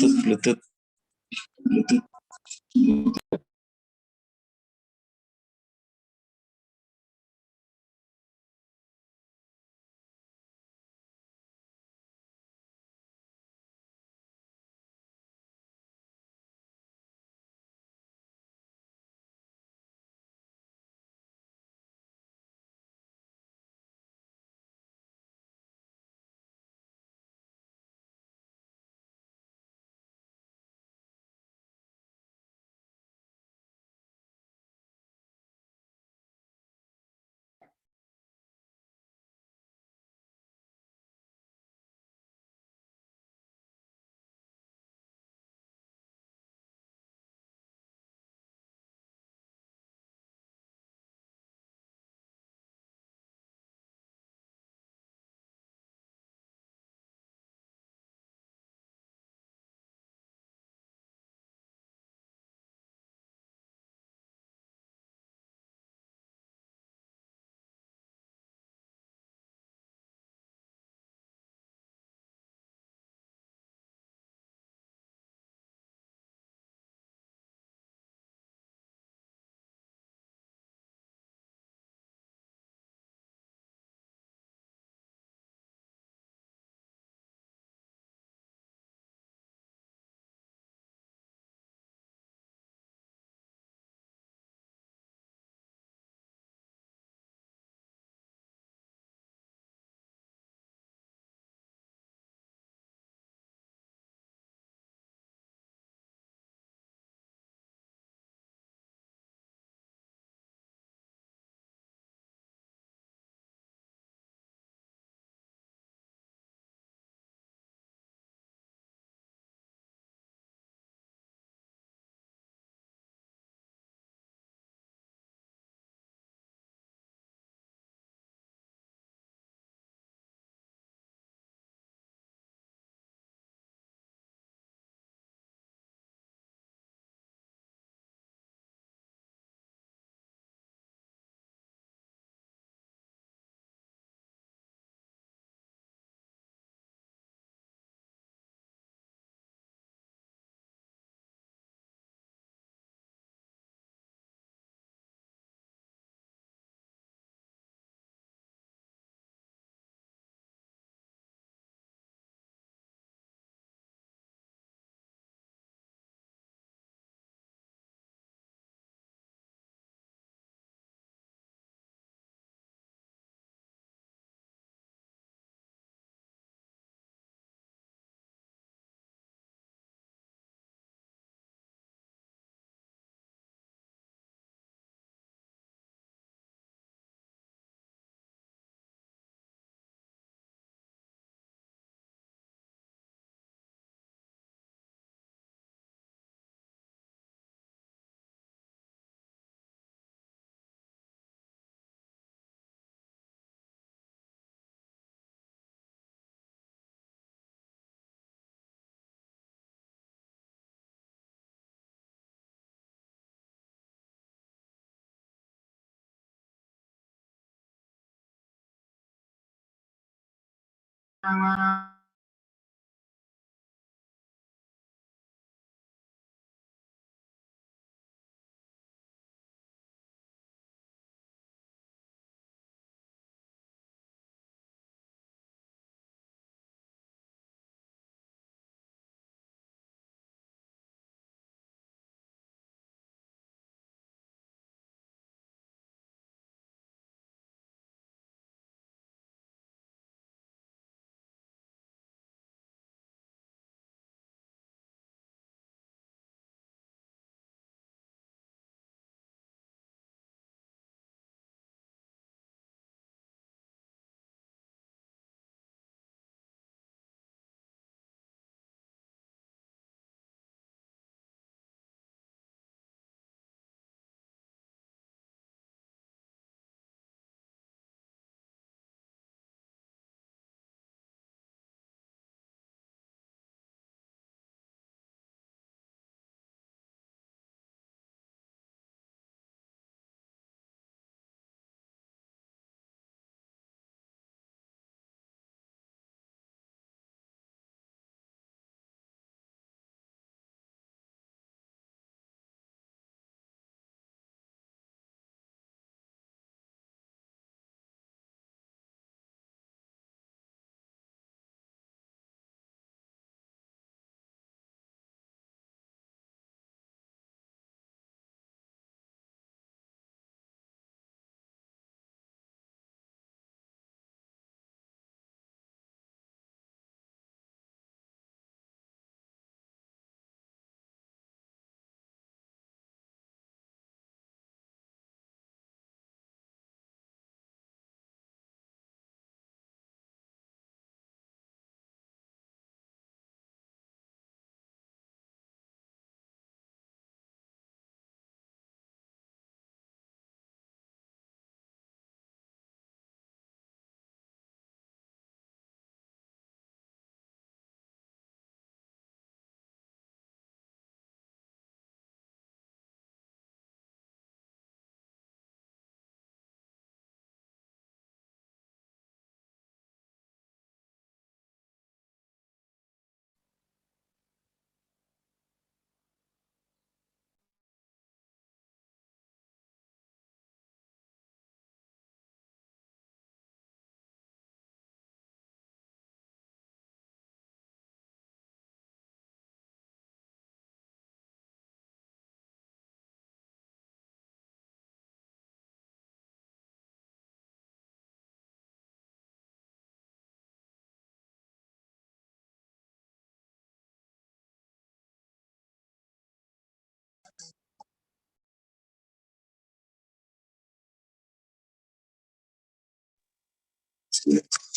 Bluetooth, Bluetooth.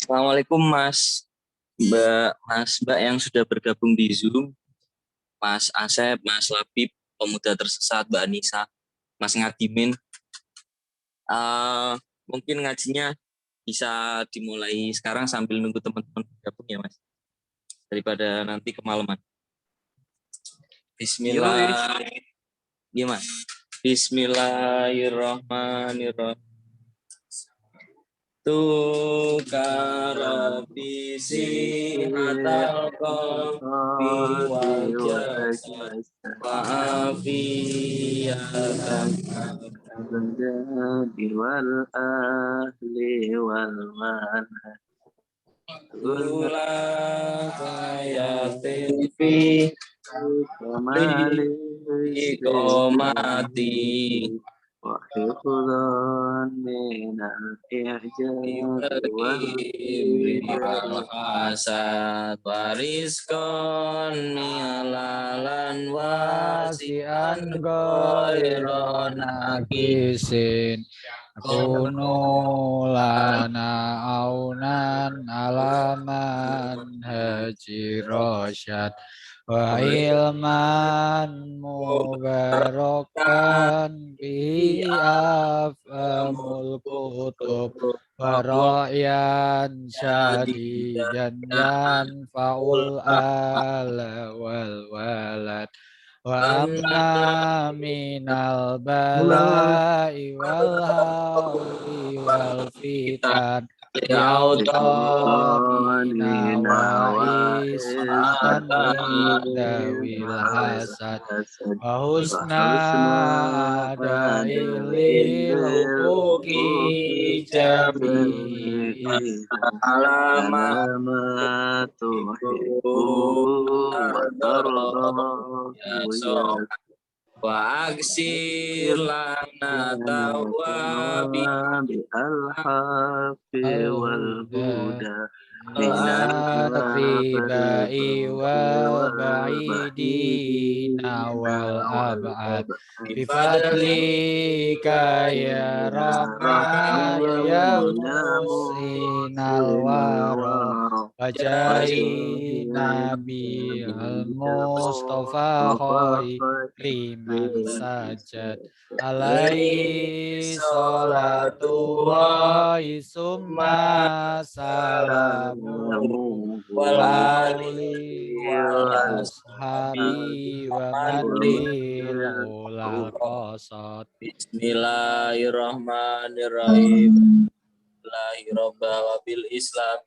Assalamualaikum Mbak yang sudah bergabung di Zoom, Mas Asep, Mas Labib, pemuda tersesat, Mbak Anissa, Mas Ngadimin. Mungkin ngajinya bisa dimulai sekarang sambil nunggu teman-teman bergabung ya Mas, daripada nanti kemalaman. Bismillah, gimana? Bismillahirrahmanirrahim. Karobisi hatal qalbi wal jasad wa afiyatan wal ahli wal mal kayatin fi kamali iqomati wa hifdhan min al-i'jaz wal hasad wariskon nialalan wasian goirona kisin kunu lana aunan alaman haji rosyad wa ilman mubarakan bi afamul kutub wa ra'yan syadidan yan faul ala wal walad wa amna minal balai wal hauli wal fitan li'autanina wa isman min dawil hasad wa husna adailil hukuki jami'i alamatu wa tarda wa aksir lana tawabi al-hafi wal huda ribai wal ba'idina wal ab'ad bifadlika ya Rahman ya musinal wara wajahi nabi al-mustafa khaiman sajad alaihi salatullahi summa salamu walauli wa ashabi wa man bilulal qasad. Bismillahirrahmanirrahim. Bismillahirrahmanirrahim. Wa bil Islam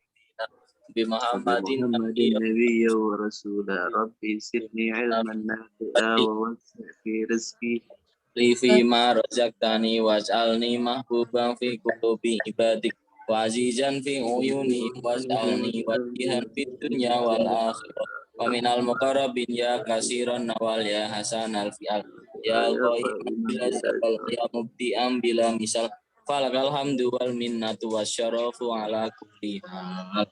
bi Muhammadin nabiyya wa rasulah rabbi zidni ilman nafi'a wa wasi' fi rizqi fi ma razaqtani waj'alni mahbuban fi qulubi ibadik wa azizan fi uyuni waj'alni wajihan fid dunya wal akhirah wa minal muqarrabin ya kasiran nawal ya hasanal fi'al ya qahiman bila sabal ya mubdi'an bila misal falakal hamdu wal minnatu wasyarafu ala kulli hal.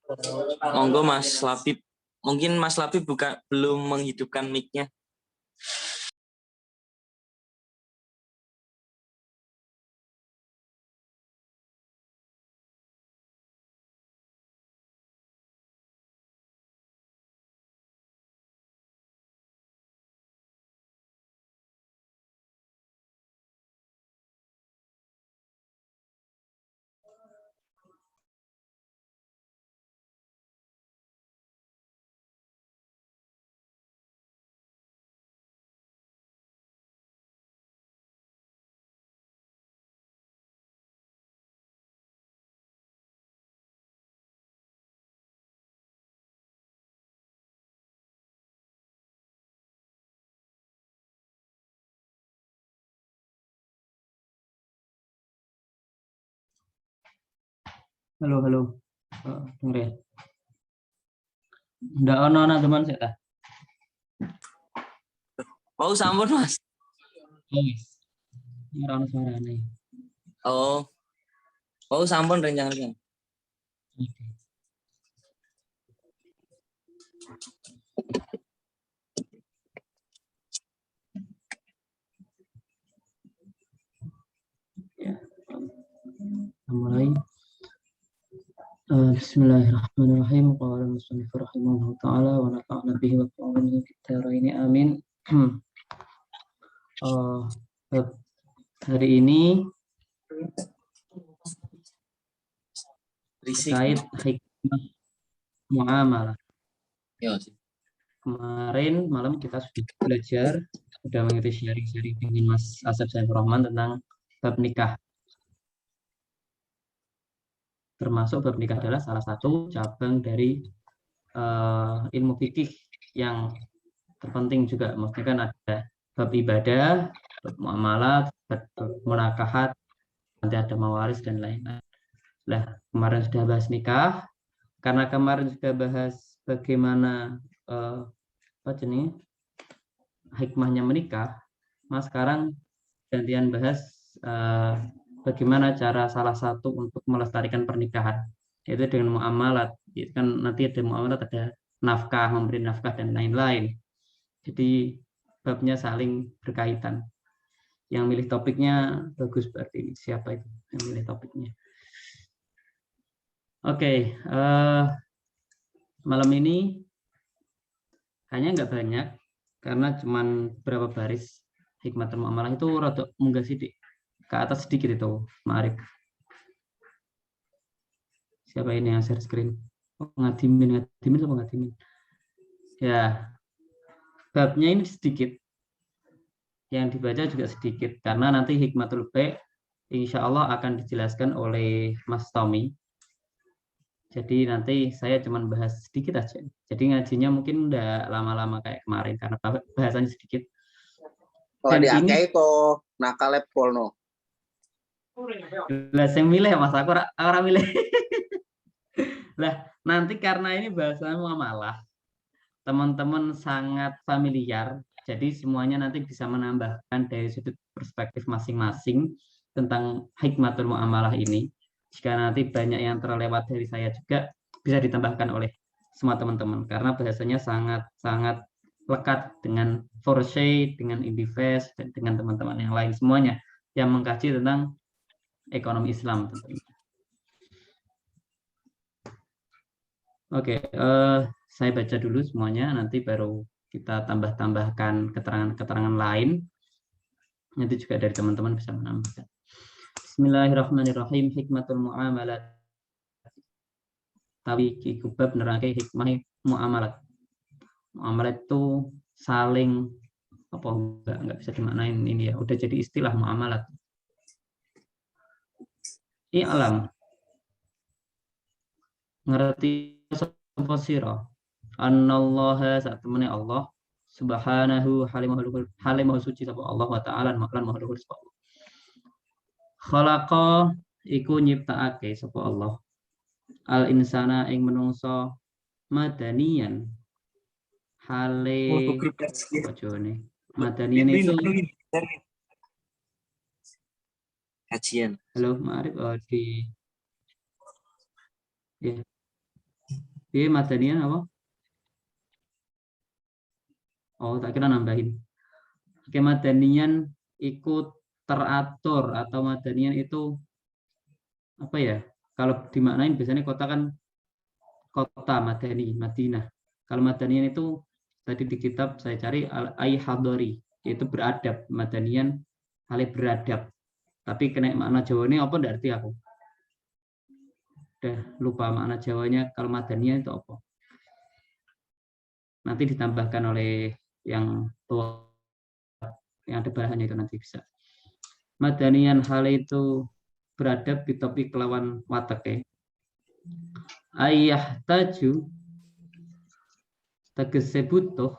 Monggo Mas Lapip. Mungkin Mas Lapip belum menghidupkan mic-nya. Halo, halo. Dengar ya? Ndak ono teman saya tah. Oh, sampun Mas. Ora ono suarane. Oh. Oh, sampun rencang-rencang. Ya. Mulai. Bismillahirrahmanirrahim. Qala al-musannif rahimahullah taala wa nafa'ana bihi wa bi'ulumihi fid dharain amin. Hari ini terkait hikmah muamalah. Ya. Kemarin malam kita sudah mengikuti sharing dengan Mas Asep Saifur Rahman tentang bab nikah. Termasuk bab nikah adalah salah satu cabang dari ilmu fikih yang terpenting juga. Maksudnya kan ada bab ibadah, bab muamalat, bab munakahat, nanti ada mawaris dan lain-lain. Nah, kemarin sudah bahas nikah. Karena kemarin sudah bahas bagaimana hikmahnya menikah, Mas sekarang gantian bahas bagaimana cara salah satu untuk melestarikan pernikahan, yaitu dengan muamalat. Itu kan nanti ada muamalat, ada nafkah, memberi nafkah dan lain-lain. Jadi babnya saling berkaitan. Yang milih topiknya bagus berarti ini. Siapa itu yang milih topiknya? Oke, malam ini hanya nggak banyak karena cuman berapa baris. Hikmah muamalah itu rada munggah sidik ke atas sedikit itu, Ma'arif. Siapa ini yang share screen? Oh, ngadimin apa ngadimin? Ya, babnya ini sedikit, yang dibaca juga sedikit karena nanti hikmatul baik insya Allah akan dijelaskan oleh Mas Tommy. Jadi nanti saya cuma bahas sedikit aja. Jadi ngajinya mungkin udah lama-lama kayak kemarin karena bahasannya sedikit. Dan ini kok nakal polno. Lah saya milih Mas, aku orang milih. Lah nanti karena ini bahasanya muamalah, teman-teman sangat familiar. Jadi semuanya nanti bisa menambahkan dari sudut perspektif masing-masing tentang hikmatul muamalah ini. Jika nanti banyak yang terlewat dari saya juga bisa ditambahkan oleh semua teman-teman karena bahasanya sangat lekat dengan Forsey, dengan Indivest, dan dengan teman-teman yang lain semuanya yang mengkaji tentang ekonomi Islam tentunya. Oke, saya baca dulu semuanya, nanti baru kita tambahkan keterangan-keterangan lain. Nanti juga dari teman-teman bisa menambahkan. Bismillahirrahmanirrahim. Hikmatul muamalat. Tapi kikubab nerangkai hikmah muamalat. Muamalat itu saling apa enggak bisa dimaknain ini ya. Udah jadi istilah muamalat. I'lam. Ngerti sapa sira annallaha sak temene Allah subhanahu halimah suci sapa Allah wa ta'ala lan maha luhur sapa Allah. Khalaqa iku nyiptakake sapa Allah al insana ing menungso madanian hale bojone madanian itu Kajian. halo Ma'arif di ya Piye Madaniyan apa? Oh, tak kira nambahin. Oke, Madaniyan ikut teratur atau Madaniyan itu apa ya? Kalau dimaknain biasanya kota kan kota Madani, Madinah. Kalau Madaniyan itu tadi di kitab saya cari al-ai-hadori, yaitu beradab. Madaniyan hal beradab. Tapi kena makna Jawanya apa enggak arti aku. Udah lupa makna Jawanya kalau Madaniyan itu apa. Nanti ditambahkan oleh yang tua, yang ada bahannya itu nanti bisa. Madaniyan hal itu beradab ditopik kelawan watake. Ayah taju tegese butuh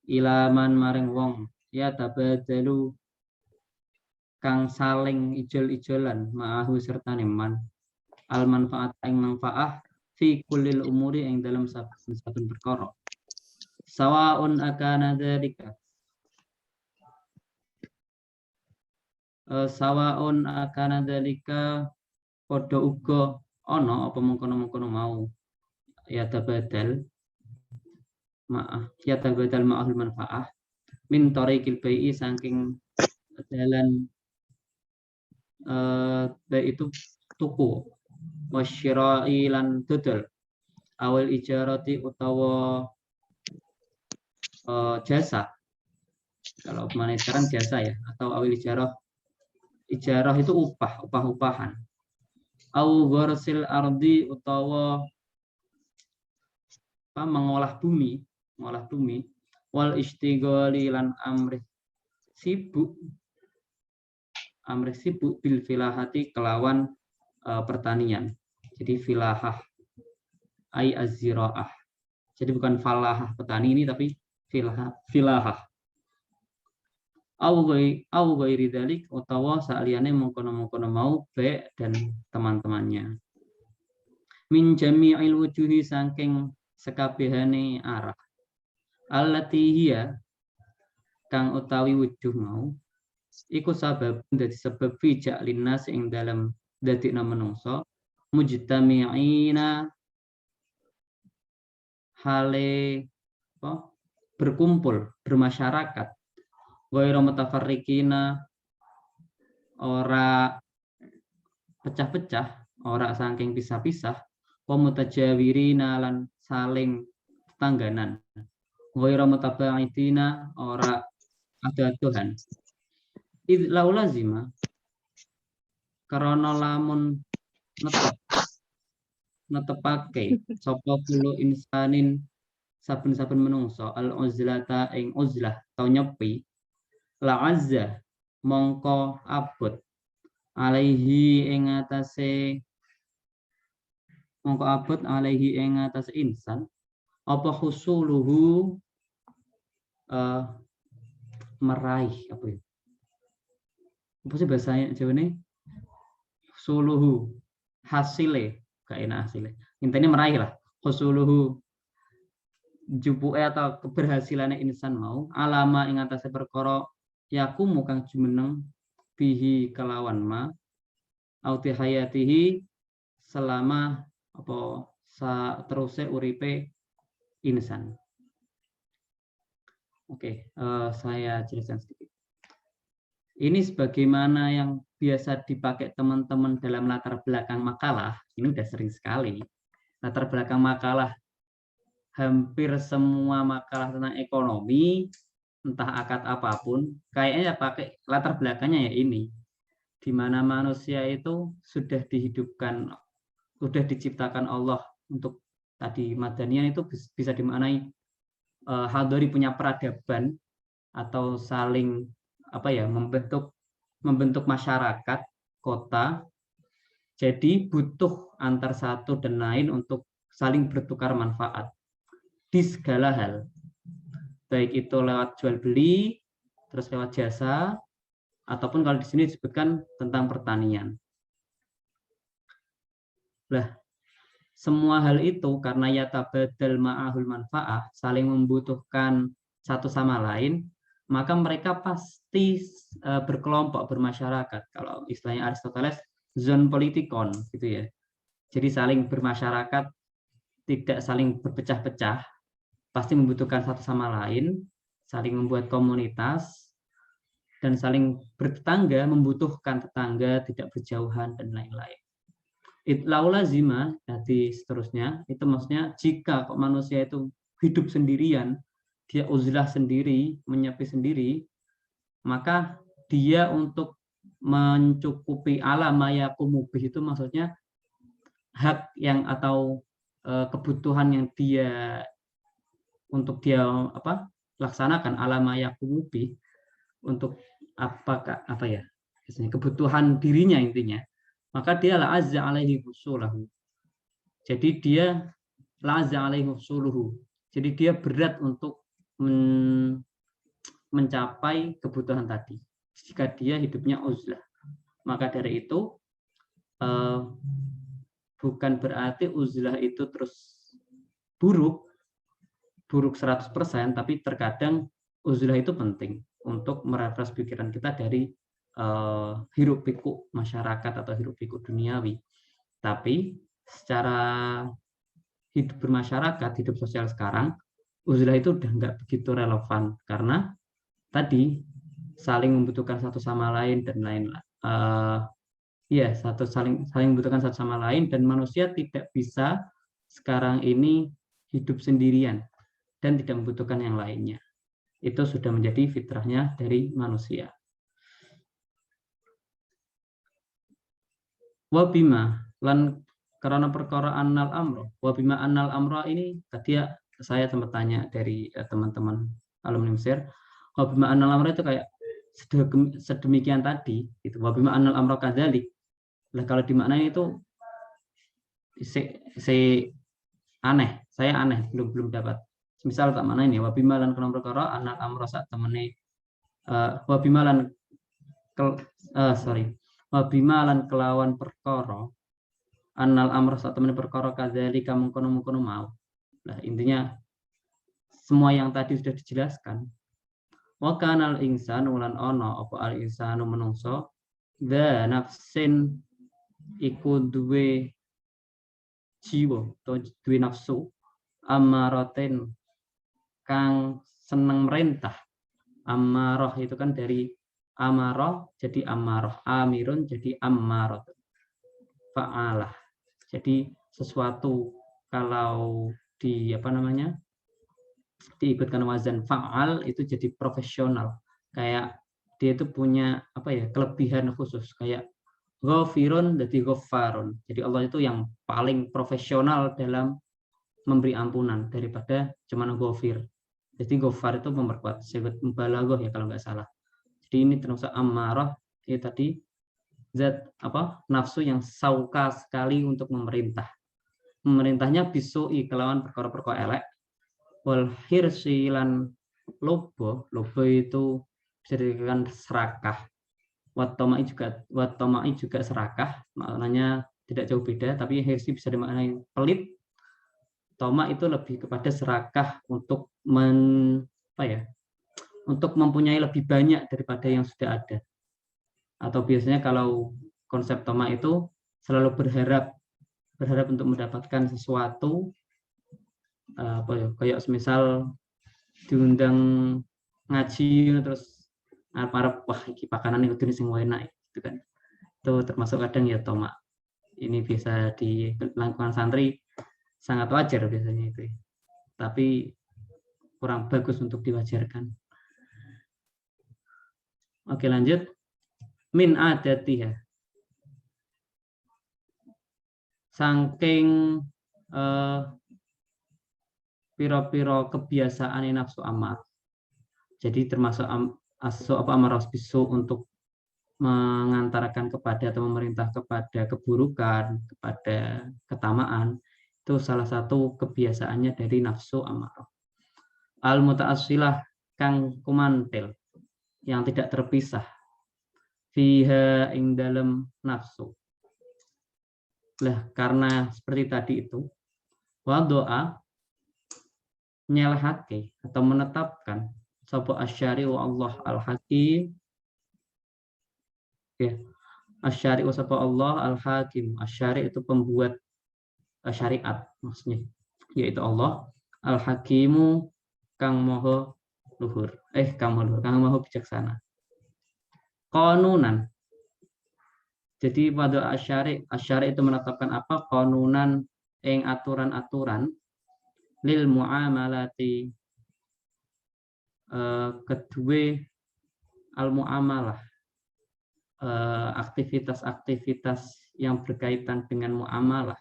ilaman maring wong ya tabadalu kang saling ijol-ijolan ma'ahu serta neman al manfaat ing manfaah fi kulil umuri ing dalam saben perkara sawaun akana dzalika sawaun akana dzalika padha uga ana apa mengkono-mengkono mau ya tabadal ma'ahul manfaah min tariqil bai'i saking dalan itu tuku wasyira'i lan dodol awal ijarati utawa jasa. Kalau kemana sekarang jasa ya, atau awal ijarah itu upah-upahan. Au gharsil ardi utawa mengolah bumi wal istighali lan amrih sibuk bil filahati kelawan pertanian. Jadi filahah ai az-ziraah. Jadi bukan falahah petani ini tapi filahah. Au ghairi dzalik utawa saliyane mengkono-mengkono mau be dan teman-temannya. Min jami'il wujuhi saking sekabehane arah. Allati hiya kang utawi wujuh mau iku sabab dadi sebab fijak linnas ing dalam dadekna menungso mujtami'ina hale berkumpul bermasyarakat ghairu mutafarriqina ora pecah-pecah ora saking pisah-pisah wa mutajawirina lan saling tetangganan ghairu mutaba'idina ora ada Tuhan. Idlau lazima karena lamun netepake sapa kulo insanin saben-saben menungso al uzlata ing uzlah atau nyepi la azza mongko abot alaihi ing atase insan apa husuluhu meraih apa ya? Apa sih bahasanya Jawa ini? Suluhu hasile, gak enak hasile. Intinya meraih lah. Husuluhu jupuke atau keberhasilannya insan mau alama ing atase perkara yakumu kang jumeneng bihi kelawan ma auti hayatihi selama apa terusé uripe insan. Oke, saya jelaskan sedikit. Ini sebagaimana yang biasa dipakai teman-teman dalam latar belakang makalah, ini udah sering sekali. Latar belakang makalah, hampir semua makalah tentang ekonomi, entah akad apapun, kayaknya pakai latar belakangnya ya ini. Di mana manusia itu sudah dihidupkan, sudah diciptakan Allah untuk tadi Madaniyan itu bisa dimaknai hadori punya peradaban atau saling membentuk masyarakat kota, jadi butuh antar satu dan lain untuk saling bertukar manfaat di segala hal, baik itu lewat jual beli, terus lewat jasa, ataupun kalau di sini disebutkan tentang pertanian. Lah, semua hal itu karena yatabadal ma'ahul manfaah, saling membutuhkan satu sama lain, maka mereka pasti berkelompok, bermasyarakat. Kalau istilahnya Aristoteles, zon politikon gitu ya. Jadi saling bermasyarakat tidak saling berpecah-pecah, pasti membutuhkan satu sama lain, saling membuat komunitas, dan saling bertetangga, membutuhkan tetangga, tidak berjauhan, dan lain-lain. Laulazima, jadi seterusnya, itu maksudnya jika kok manusia itu hidup sendirian, dia uzlah sendiri, menyepi sendiri, maka dia untuk mencukupi alam mayakumubi itu maksudnya hak yang atau kebutuhan yang dia untuk dia laksanakan alam mayakumubi untuk apa ya kebutuhan dirinya intinya, maka dia la azza alaihi husulahu. Jadi dia la azza alaihi husuluhu. Jadi dia berat untuk mencapai kebutuhan tadi jika dia hidupnya uzlah. Maka dari itu bukan berarti uzlah itu terus buruk 100%, tapi terkadang uzlah itu penting untuk merefresh pikiran kita dari hiruk pikuk masyarakat atau hiruk pikuk duniawi. Tapi secara hidup bermasyarakat, hidup sosial sekarang, uzlah itu udah nggak begitu relevan karena tadi saling membutuhkan satu sama lain dan lain-lain. Saling membutuhkan satu sama lain, dan manusia tidak bisa sekarang ini hidup sendirian dan tidak membutuhkan yang lainnya. Itu sudah menjadi fitrahnya dari manusia. Wabima lan karena perkara annal amro. Wabima annal amro ini tadi ya saya sempat tanya dari teman-teman alumni Mesir. Wabima annal amro itu kayak sedemikian tadi gitu. Wabima annal amro kadzalik. Lah kalau dimaknai itu aneh, saya aneh belum dapat. Misal tak mana ini wabima lan kana perkara annal amro sak temene wabima lan wabima lan kelawan perkara annal amro sak temene perkara kadzalika mengkono-mengkono mau. Nah, intinya semua yang tadi sudah dijelaskan. Wa kanal insanu lan ana apa al insanu menungso dha nafsin iku duwe jiwa atau duwe nafsu amaratin kang seneng merintah. Amarah itu kan dari amarah jadi amarah, amirun jadi ammarah, fa'alah. Jadi sesuatu kalau diikutkan wazan fa'al itu jadi profesional, kayak dia itu punya kelebihan khusus, kayak ghafirun jadi ghaffarun. Jadi Allah itu yang paling profesional dalam memberi ampunan daripada cuman ghafir. Jadi ghafar itu memperkuat sebut mubalaghah ya kalau nggak salah. Jadi ini termasuk ammarah itu tadi zat nafsu yang sauka sekali untuk memerintah. Memerintahnya bisui kelawan perkara-perkara elek. Wal hirsi lan lobo itu bisa dikatakan serakah. Wattomai juga serakah, maknanya tidak jauh beda, tapi hirsi bisa dimaknai pelit. Toma itu lebih kepada serakah untuk untuk mempunyai lebih banyak daripada yang sudah ada. Atau biasanya kalau konsep toma itu selalu berharap untuk mendapatkan sesuatu, kayak semisal diundang ngaji terus arep wah iki pakanan iki kudune sing enak gitu kan. Itu termasuk kadang ya toma. Ini bisa dilakukan santri, sangat wajar biasanya itu. Tapi kurang bagus untuk diwajarkan. Oke, lanjut. Min adatiha. Saking piro-piro kebiasaan nafsu amar. Jadi termasuk amarah bisu untuk mengantarkan kepada atau memerintah kepada keburukan, kepada ketamaan, itu salah satu kebiasaannya dari nafsu amarah. Al mutaassilah kang kumantil, yang tidak terpisah, fiha ing dalam nafsu. Lah karena seperti tadi itu, wadoa nyelahake atau menetapkan sapa asyari'u Allah al-hakim, ya, asyari'u sapa Allah al-hakim. Asyari' itu pembuat syariat maksudnya. yaitu Allah Al-Hakimu kang moho luhur kang moho bijaksana. Qanunan, jadi pada asyari itu menetapkan apa? Qanunan ing aturan-aturan lil muamalati kedua al muamalah aktivitas-aktivitas yang berkaitan dengan muamalah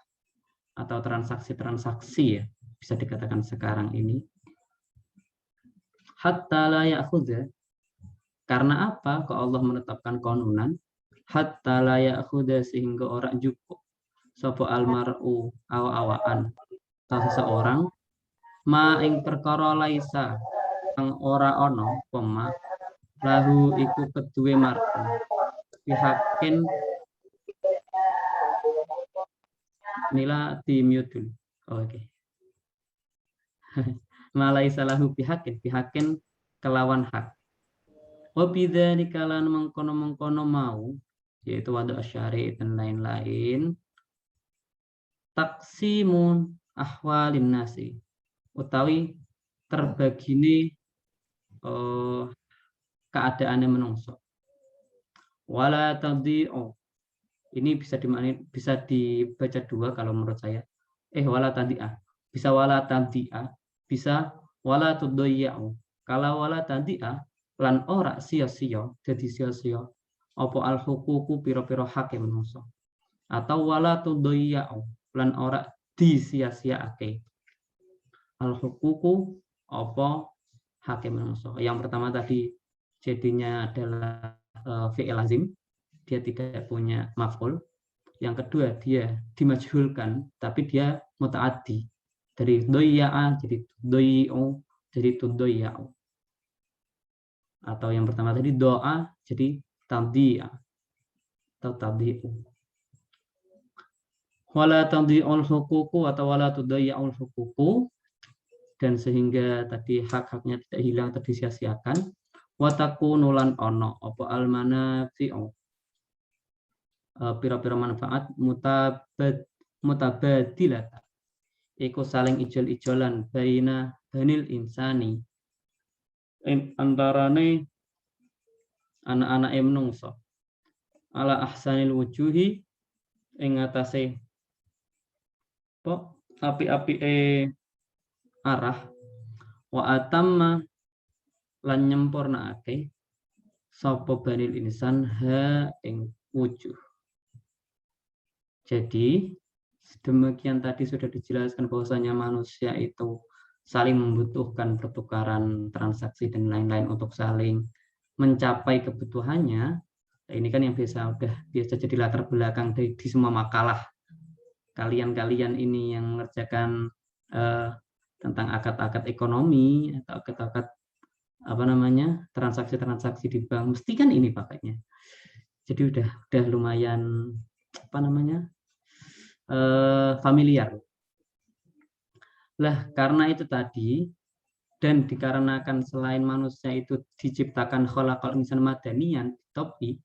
atau transaksi-transaksi ya, bisa dikatakan sekarang ini. Hatta la ya'khudha, karena apa kok Allah menetapkan konunan? Hatta la ya'khudha, sehingga orang cukup sapa almar'u awaan atau seseorang ma ing perkara laisa kang ora ono pema lahu iku kedue mar'u pihakin nila di mute dulu. Oke. Malai salahu pihakin kelawan hak. Wa bidzalika lan mengkono mau, yaitu wadu asyari dan lain-lain, taksimun ahwalin nasi, utawi terbagine keadaannya menungso. Wala tadhi'u, ini bisa dibaca dua kalau menurut saya. Wala tadhi'ah, bisa wala tadhi'ah, bisa wala tudhayya'u. Kalau wala tadhi'ah lan ora sia-sia, jadi sia-sia apa al huququ pira-pira hak menungso. Atau wala tudhayya'u lan ora disia-siaake. Al huququ apa hak menungso. Yang pertama tadi jadinya adalah fi'il lazim, dia tidak punya maf'ul. Yang kedua dia dimajhulkan tapi dia muta'addi, dari doya'a jadi doyi'u jadi tudoya'u. Atau yang pertama tadi doa jadi tabdi'a atau tabdi'u. Wala tabdi'ul huququ atau wala tudoya'ul huququ, dan sehingga tadi hak-haknya tidak hilang atau disia-siakan. Wataku nulan ono apa almanafi'u, pira-pira manfaat mutabadilat iku saling ijol-ijolan baina banil insani antarane anak-anak menungso ala ahsanil wujuhi ing atase api-api arah wa atamma lan nyempurnaake sapa banil insan ha ing wujuh. Jadi demikian tadi sudah dijelaskan bahwasanya manusia itu saling membutuhkan pertukaran transaksi dan lain-lain untuk saling mencapai kebutuhannya. Ini kan yang biasa jadi latar belakang di semua makalah. Kalian ini yang mengerjakan tentang akad-akad ekonomi atau akad-akad transaksi-transaksi di bank, mesti kan ini pakainya. Jadi udah lumayan familiar. Lah karena itu tadi, dan dikarenakan selain manusia itu diciptakan khalaqal insan madaniyan topi,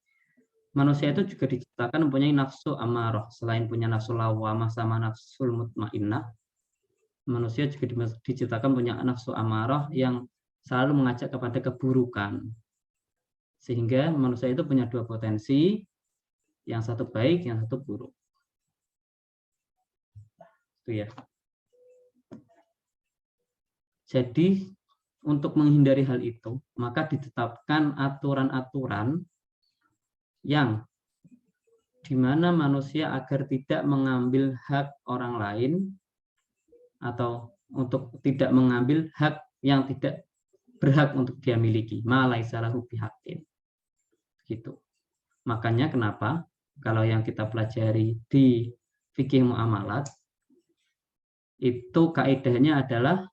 manusia itu juga diciptakan mempunyai nafsu amarah. Selain punya nafsu lawamah sama nafsul mutmainnah, manusia juga diciptakan punya nafsu amarah yang selalu mengajak kepada keburukan. Sehingga manusia itu punya dua potensi, yang satu baik, yang satu buruk. Itu ya. Jadi untuk menghindari hal itu, maka ditetapkan aturan-aturan yang dimana manusia agar tidak mengambil hak orang lain atau untuk tidak mengambil hak yang tidak berhak untuk dia miliki, malaisa lahu bihaqqin. Gitu. Makanya kenapa kalau yang kita pelajari di fikih muamalat itu kaidahnya adalah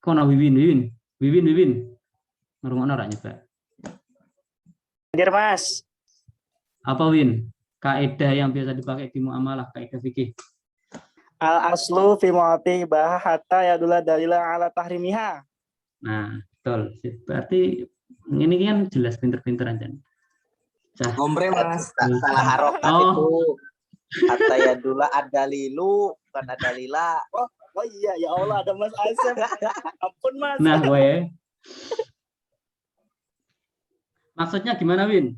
kono win ngrungokno ra nyoba. Hadir Mas. Apa Win? Kaidah yang biasa dipakai di muamalah, kaidah fikih. Al aslu fi mu'ati bah hatta yadullah dalila ala tahrimiha. Nah, betul. Berarti ini kan jelas pinter-pinter aja. Cah. Gombre Mas. Salah harokat Oh. itu. Hatta ya dulu ada lilu, bukan ada lila. Oh iya, ya Allah ada Mas Asep. Ampun Mas. Nah, gue. Maksudnya gimana, Win?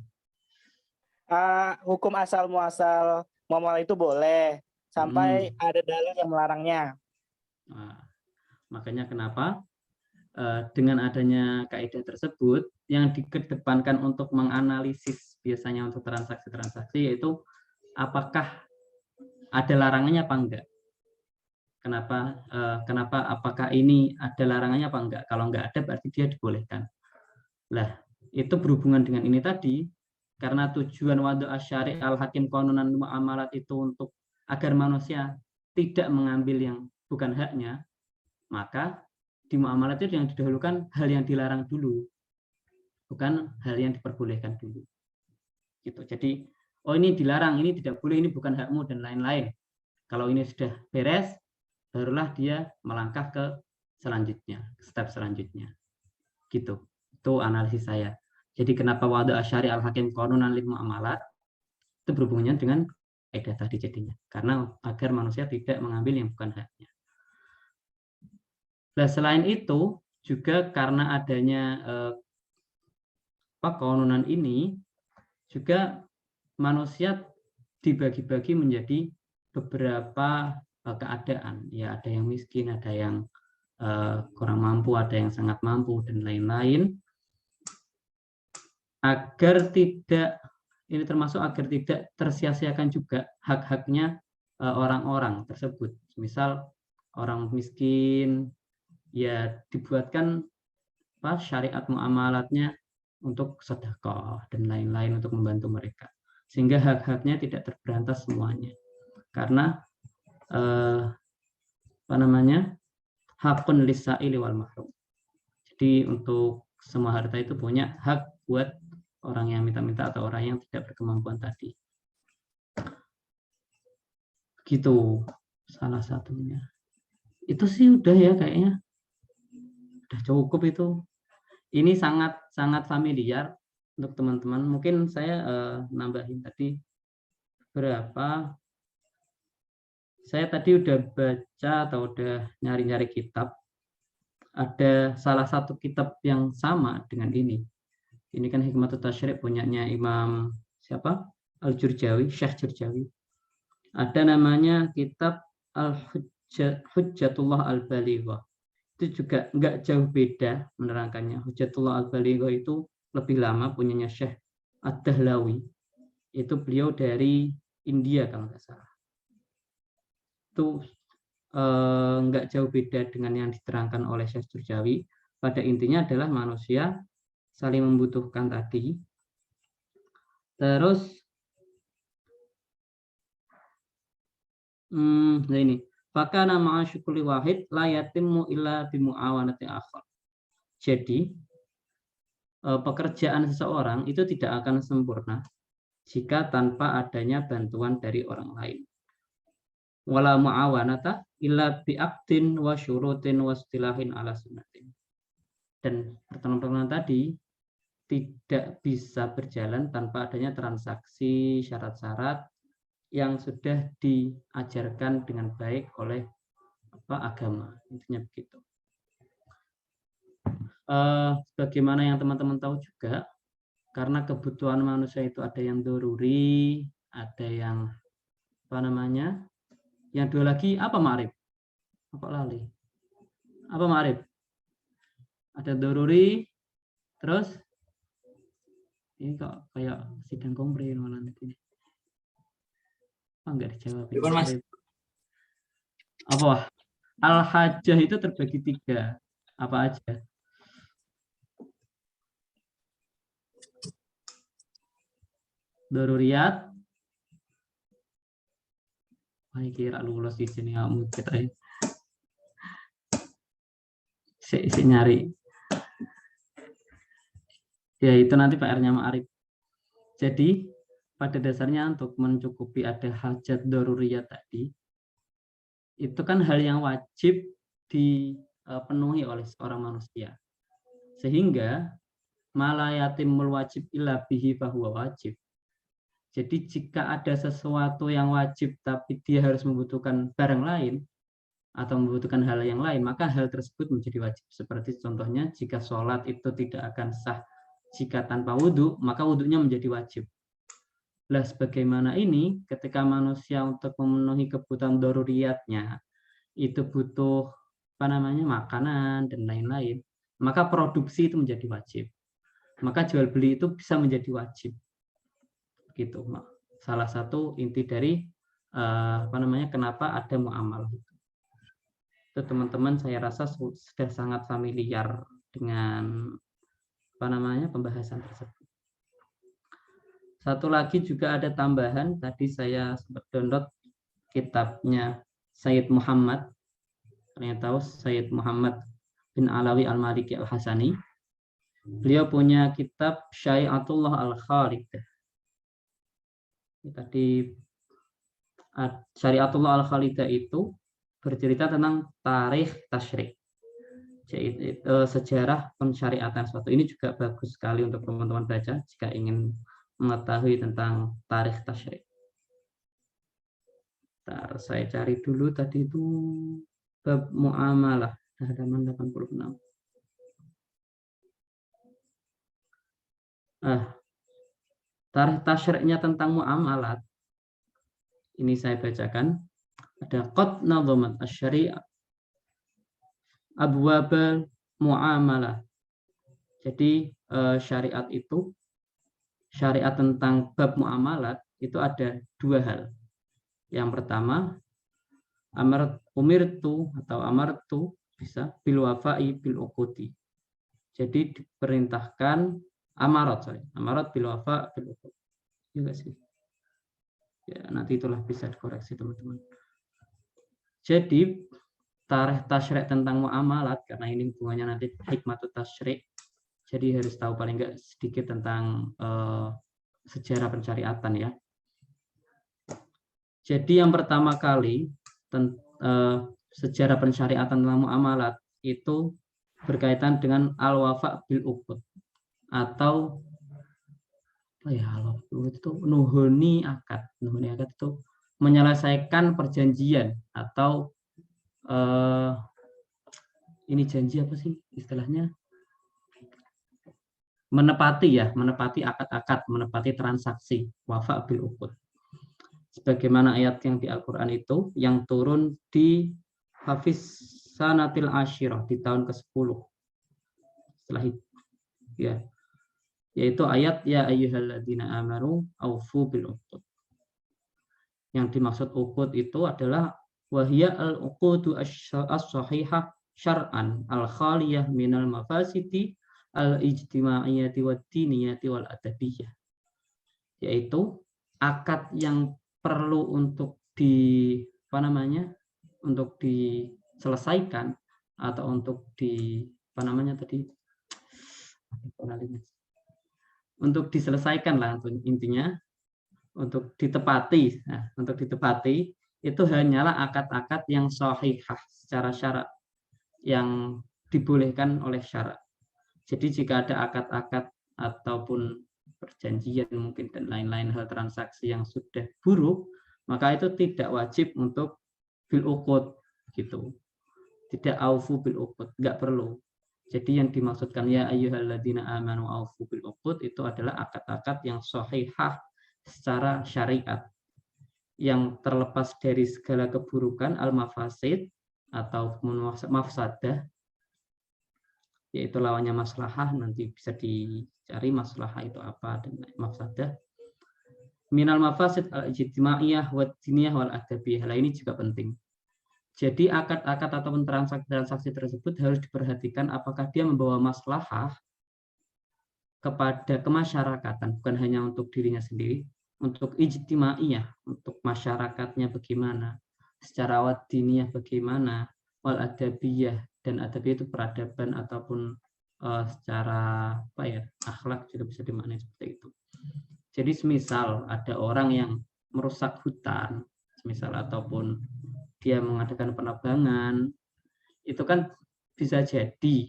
Hukum asal muasal muamalah itu boleh sampai ada dalil yang melarangnya. Nah, makanya kenapa dengan adanya kaidah tersebut yang dikedepankan untuk menganalisis biasanya untuk transaksi-transaksi yaitu apakah ada larangannya apa enggak. Kenapa apakah ini ada larangannya apa enggak? Kalau enggak ada berarti dia dibolehkan. Lah, itu berhubungan dengan ini tadi karena tujuan wadu asyari al-hakim qanunan muamalat itu untuk agar manusia tidak mengambil yang bukan haknya, maka di muamalat itu yang didahulukan hal yang dilarang dulu, bukan hal yang diperbolehkan dulu. Gitu. Jadi, oh ini dilarang, ini tidak boleh, ini bukan hakmu dan lain-lain. Kalau ini sudah beres, barulah dia melangkah ke selanjutnya, step selanjutnya. Gitu. Itu analisis saya. Jadi kenapa wadu asyari al-hakim qanunan lil muamalat itu berhubungannya dengan kaidah tadi jadinya. Karena agar manusia tidak mengambil yang bukan haknya. Nah, selain itu juga karena adanya qanunan ini juga manusia dibagi-bagi menjadi beberapa keadaan. Ya, ada yang miskin, ada yang kurang mampu, ada yang sangat mampu dan lain-lain. Agar tidak ini termasuk agar tidak tersia-siakan juga hak-haknya orang-orang tersebut. Misal orang miskin ya dibuatkan syariat muamalatnya untuk sedekah dan lain-lain untuk membantu mereka sehingga hak-haknya tidak terberantas semuanya karena hakun lisaili wal mahrum. Jadi untuk semua harta itu punya hak buat orang yang minta-minta atau orang yang tidak berkemampuan tadi. Gitu salah satunya. Itu sih udah ya kayaknya. Udah cukup itu. Ini sangat familiar untuk teman-teman. Mungkin saya nambahin tadi berapa. Saya tadi udah baca atau udah nyari-nyari kitab. Ada salah satu kitab yang sama dengan ini. Ini kan Hikmatut Tasyri' punyanya Imam siapa? Al-Jurjawi, Syekh Jurjawi. Ada namanya kitab Al-Hujjatullah Al-Balighah. Itu juga nggak jauh beda menerangkannya. Hujjatullah Al-Balighah itu lebih lama punyanya Syekh Ad-Dahlawi. Itu beliau dari India kalau nggak salah. Itu nggak jauh beda dengan yang diterangkan oleh Syekh Jurjawi. Pada intinya adalah manusia saling membutuhkan tadi. Terus nah ini fakana ma'asyukuli wahid la yatimmu illa bimu'awanati akhar. Jadi pekerjaan seseorang itu tidak akan sempurna jika tanpa adanya bantuan dari orang lain. Wala mu'awanata illa bi'aqdin wa syurutin wa istilahin ala sunnatin. Dan pertemuan-pertemuan tadi tidak bisa berjalan tanpa adanya transaksi syarat-syarat yang sudah diajarkan dengan baik oleh agama. Intinya begitu. Bagaimana yang teman-teman tahu juga, karena kebutuhan manusia itu ada yang doruri, ada yang yang dua lagi apa Ma'rif? Apa lali? Apa Ma'rif? Ada doruri, terus ini kok kayak sidang kompre malah ini. Enggak dijawab. Mas. Apa? Al-hajjah itu terbagi 3. Apa aja? Daruriyat. Wah, kira lulus di sini kamu kita. Si nyari. Ya itu nanti PR-nya Ma'rif. Jadi pada dasarnya untuk mencukupi ada hajat daruriyat tadi, itu kan hal yang wajib dipenuhi oleh seorang manusia. Sehingga malayatimul wajib illa bihi fahuwa wajib. Jadi jika ada sesuatu yang wajib tapi dia harus membutuhkan barang lain atau membutuhkan hal yang lain, maka hal tersebut menjadi wajib. Seperti contohnya jika sholat itu tidak akan sah jika tanpa wudhu, maka wudhunya menjadi wajib. Lah sebagaimana ini, ketika manusia untuk memenuhi kebutuhan daruriyatnya itu butuh makanan dan lain-lain, maka produksi itu menjadi wajib. Maka jual beli itu bisa menjadi wajib. Gitu. Salah satu inti dari kenapa ada muamalah. Itu teman-teman saya rasa sudah sangat familiar dengan pembahasan tersebut. Satu lagi juga ada tambahan, tadi saya sempat download kitabnya Sayyid Muhammad. Ternyata tahu Sayyid Muhammad bin Alawi Al-Maliki Al-Hasani. Beliau punya kitab Syariatullah Al-Khalidah. Tadi Syariatullah Al-Khalidah itu bercerita tentang tarikh tasyrik, sejarah pensyariatan suatu. Ini juga bagus sekali untuk teman-teman baca jika ingin mengetahui tentang tarikh tasyrik. Ntar saya cari dulu tadi itu bab muamalah halaman 86. Tarikh tasyriknya tentang muamalat ini saya bacakan. Ada qad nadhamat asy-syari'ah abwabal muamalah. Jadi syariat itu, syariat tentang bab muamalat itu ada dua hal. Yang pertama, umirtu bisa bil wafa'i bil uqudi. Jadi diperintahkan amarat bil wafa' bil uqudi. Juga sih. Ya, nanti itulah bisa dikoreksi teman-teman. Jadi tarikh tasyrik tentang muamalat, karena ini hubungannya nanti hikmatut tasyrik. Jadi harus tahu paling enggak sedikit tentang sejarah pensyariatan ya. Jadi yang pertama kali sejarah pensyariatan tentang muamalat itu berkaitan dengan al-wafa' bil uqud atau itu nuhuni akad. Nuhuni akad itu menyelesaikan perjanjian atau ini janji apa sih istilahnya? Menepati akad-akad, menepati transaksi wafa' bil uqud. Sebagaimana ayat yang di Al-Qur'an itu yang turun di Hafiz Sanatil Ashirah di tahun ke-10. Setelah itu ya, yaitu ayat ya ayyuhalladzina amanu aufu bil uqud. Yang dimaksud uqud itu adalah wahya al-uqudu as-sahihah syar'an al-khaliyah minal mafasidi al-ijtimaiyati wad-diniyati wal adabiyah. Yaitu akad yang perlu untuk untuk diselesaikan atau untuk untuk diselesaikan lah intinya, untuk ditepati. Nah, untuk ditepati itu hanyalah akad-akad yang sahihah secara syarak, yang dibolehkan oleh syarak. Jadi jika ada akad-akad ataupun perjanjian mungkin dan lain-lain hal transaksi yang sudah buruk, maka itu tidak wajib untuk bil uqud gitu. Tidak aufu bil uqud, enggak perlu. Jadi yang dimaksudkan ya ayyuhalladzina amanu aufu bil uqud itu adalah akad-akad yang sahihah secara syariat, yang terlepas dari segala keburukan al-mafasid atau mafsadah, yaitu lawannya maslahah, nanti bisa dicari maslahah itu apa dan mafsadah. Minal mafasid al-ijtimaiyah wad diniyah wal adabiyah. Ini juga penting. Jadi akad-akad ataupun transaksi tersebut harus diperhatikan apakah dia membawa maslahah kepada kemasyarakatan, bukan hanya untuk dirinya sendiri, untuk ijtimaiyah, untuk masyarakatnya bagaimana, secara wad diniyah bagaimana, wal adabiyah, dan adabiyah itu peradaban ataupun secara akhlak juga bisa dimaknai seperti itu. Jadi semisal ada orang yang merusak hutan, semisal ataupun dia mengadakan penebangan, itu kan bisa jadi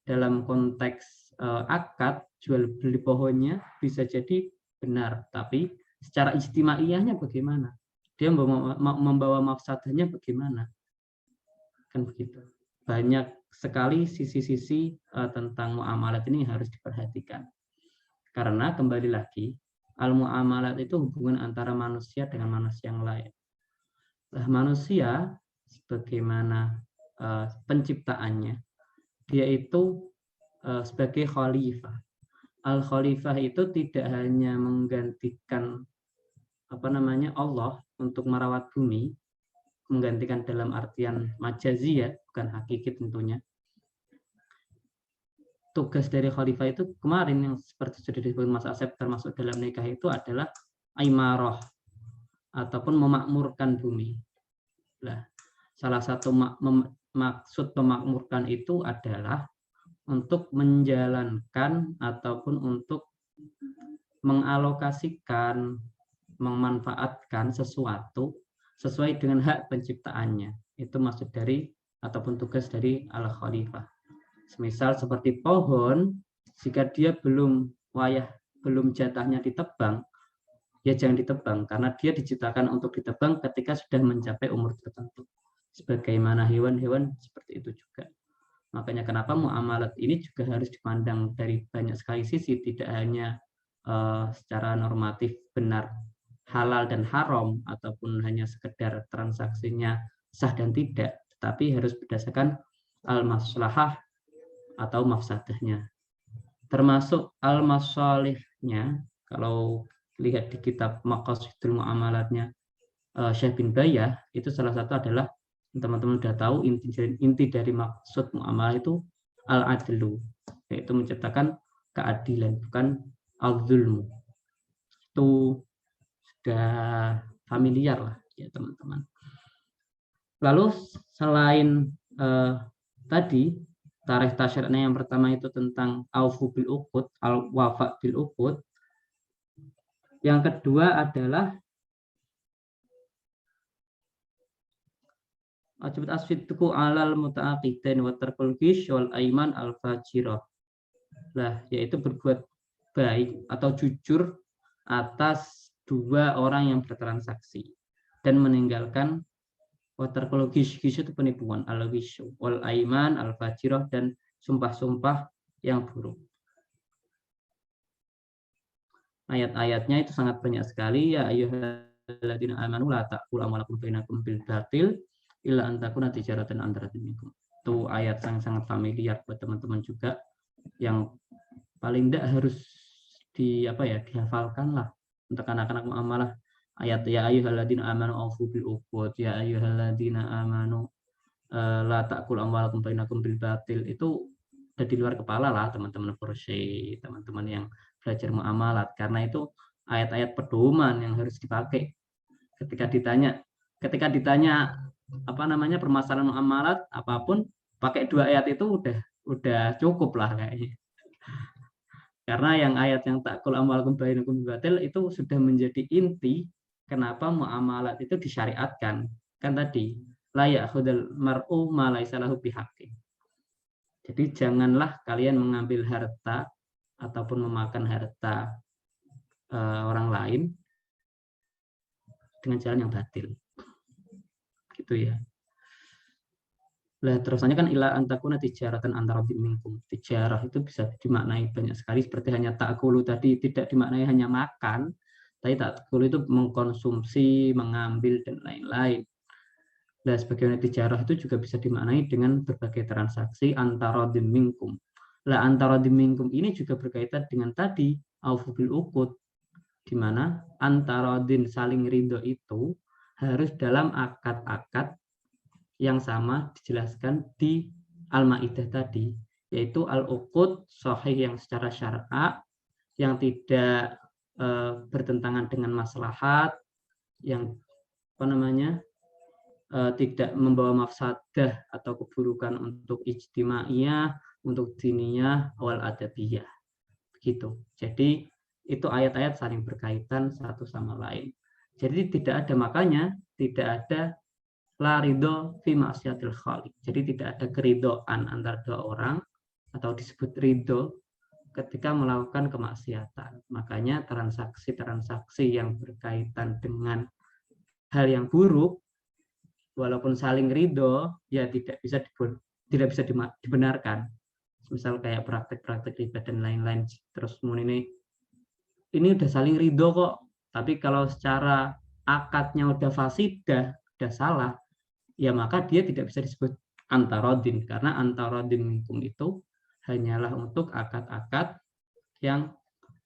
dalam konteks akad jual beli pohonnya bisa jadi benar, tapi secara ijtimaiyahnya bagaimana? Dia membawa mafsadahnya bagaimana? Kan begitu. Banyak sekali sisi-sisi tentang muamalat ini harus diperhatikan. Karena kembali lagi, al-muamalat itu hubungan antara manusia dengan manusia yang lain. Nah, manusia sebagaimana penciptaannya, dia itu sebagai khalifah. Al-khalifah itu tidak hanya menggantikan Allah untuk merawat bumi, menggantikan dalam artian majazi ya, bukan hakiki tentunya. Tugas dari khalifah itu kemarin yang seperti sudah disebut Mas Asep termasuk dalam nikah itu adalah imarah ataupun memakmurkan bumi. Nah, salah satu maksud memakmurkan itu adalah untuk menjalankan ataupun untuk mengalokasikan, memanfaatkan sesuatu sesuai dengan hak penciptaannya. Itu maksud dari ataupun tugas dari al-khalifah. Semisal seperti pohon, jika dia belum jatahnya ditebang, ya jangan ditebang karena dia diciptakan untuk ditebang ketika sudah mencapai umur tertentu. Sebagaimana hewan-hewan seperti itu juga. Makanya kenapa muamalat ini juga harus dipandang dari banyak sekali sisi, tidak hanya secara normatif benar halal dan haram ataupun hanya sekedar transaksinya sah dan tidak, tetapi harus berdasarkan al-maslahah atau mafsadahnya. Termasuk al-masalihnya, kalau lihat di kitab Maqasidul Muamalatnya Syekh bin Bayah, itu salah satu adalah teman-teman sudah tahu inti dari maksud muamalah itu al-adlu, yaitu menciptakan keadilan, bukan al-zulmu. Itu sudah familiar lah ya teman-teman. Lalu selain tadi tarikh tasyri'nya yang pertama itu tentang aufu bil uqud, al-wafa bil uqud. Yang kedua adalah wajib asfiduku alal muta'aqidain wa tarkul ghish wal aiman al fajirah. Lah, yaitu berbuat baik atau jujur atas dua orang yang bertransaksi dan meninggalkan waterkul ghish itu penipuan, al ghish wal aiman al fajirah, dan sumpah-sumpah yang buruk. Ayat-ayatnya itu sangat banyak sekali. Ya ayyuhalladzina amanu la ta'kulu amwalakum bainakum bil batil illa an takuna tijaratan an taradin minkum. Itu ayat sangat familiar buat teman-teman juga, yang paling tidak harus dihafalkan lah untuk anak-anak muamalah. Ayat ya ayyuhalladzina amanu aufu bil uqud, ya ayyuhalladzina amanu la ta'kulu amwalakum bainakum bil batil, itu udah di luar kepala lah teman-teman Porsche, teman-teman yang belajar muamalat, karena itu ayat-ayat pedoman yang harus dipakai ketika ditanya permasalahan muamalat apapun, pakai dua ayat itu udah cukup lah kayaknya. Karena yang ayat yang ta'kul amwalakum bainakum bil batil itu sudah menjadi inti kenapa muamalat itu disyariatkan. Kan tadi la ya'khudul mar'u ma laisa lahu bihaqqin. Jadi janganlah kalian mengambil harta ataupun memakan harta orang lain dengan jalan yang batil. Gitu ya. Lah terusannya kan ila antakuna tijaratan antara minkum. Tijarah itu bisa dimaknai banyak sekali, seperti hanya ta'kulu tadi tidak dimaknai hanya makan, tapi ta'kulu itu mengkonsumsi, mengambil dan lain-lain. Nah, sebagaimana tijarah itu juga bisa dimaknai dengan berbagai transaksi antara minkum. Lah antara minkum ini juga berkaitan dengan tadi aufu bil uqud, di mana antara saling ridho itu harus dalam akad-akad yang sama dijelaskan di Al-Maidah tadi, yaitu al-uqud sahih yang secara syar'a, yang tidak bertentangan dengan maslahat, yang tidak membawa mafsadah atau keburukan untuk ijtimaiyah, untuk diniyah, wal adabiyah. Begitu. Jadi itu ayat-ayat saling berkaitan satu sama lain. Jadi tidak ada la ridho fi ma'siyatil khaliq. Jadi tidak ada keridhaan antara dua orang, atau disebut ridho ketika melakukan kemaksiatan. Makanya transaksi-transaksi yang berkaitan dengan hal yang buruk, walaupun saling ridho, ya tidak bisa dibenarkan. Misal kayak praktek-praktek riba dan lain-lain. Terus ini udah saling ridho kok, tapi kalau secara akadnya udah fasidah, udah salah, ya maka dia tidak bisa disebut antarodin, karena antarodin minkum itu hanyalah untuk akad-akad yang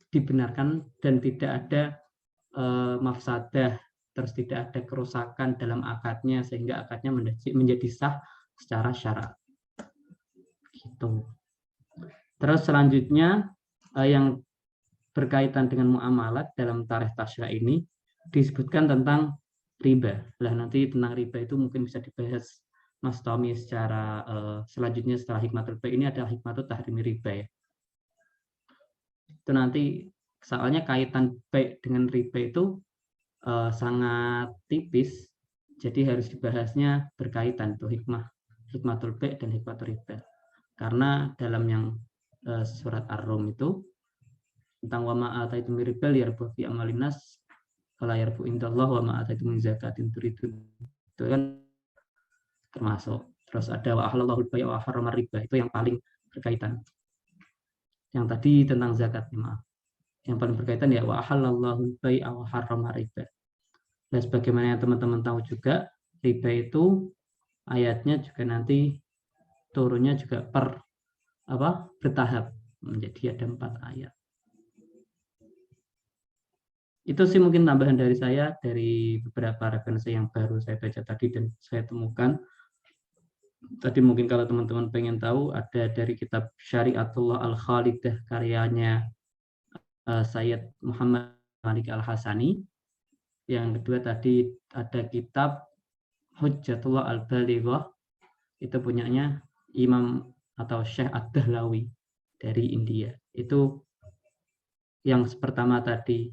dibenarkan dan tidak ada mafsadah, terus tidak ada kerusakan dalam akadnya sehingga akadnya menjadi sah secara syarat. Gitu. Terus selanjutnya yang berkaitan dengan muamalat dalam tarikh tasyra' ini disebutkan tentang riba. Lah nanti tentang riba itu mungkin bisa dibahas Mas Tommy secara selanjutnya setelah hikmatul baik. Ini adalah hikmatul tahrimi riba ya. Itu nanti soalnya kaitan baik dengan riba itu sangat tipis, jadi harus dibahasnya berkaitan tuh hikmatul baik dan hikmatul riba. Karena dalam yang surat Ar-Rum itu tentang wa ma ataitum min riba liyarbu fi amalinas fala yarbu indallah wa ma ataitum min zakatin turidun, itu kan termasuk. Terus ada wa ahlallahu al-bai'a wa harrama riba, itu yang paling berkaitan. Yang tadi tentang zakat, maaf. Yang paling berkaitan ya wa ahallallahu al-bai'a wa harrama riba. Dan sebagaimana yang teman-teman tahu juga, riba itu ayatnya juga nanti turunnya juga bertahap, menjadi ada 4 ayat. Itu sih mungkin tambahan dari saya dari beberapa referensi yang baru saya baca tadi dan saya temukan. Tadi mungkin kalau teman-teman pengen tahu, ada dari kitab Syariatullah Al-Khalidah karyanya Sayyid Muhammad Malik Al-Hasani. Yang kedua tadi ada kitab Hujjatullah Al-Balighah, itu punyanya Imam atau Syekh Ad-Dahlawi dari India. Itu yang pertama tadi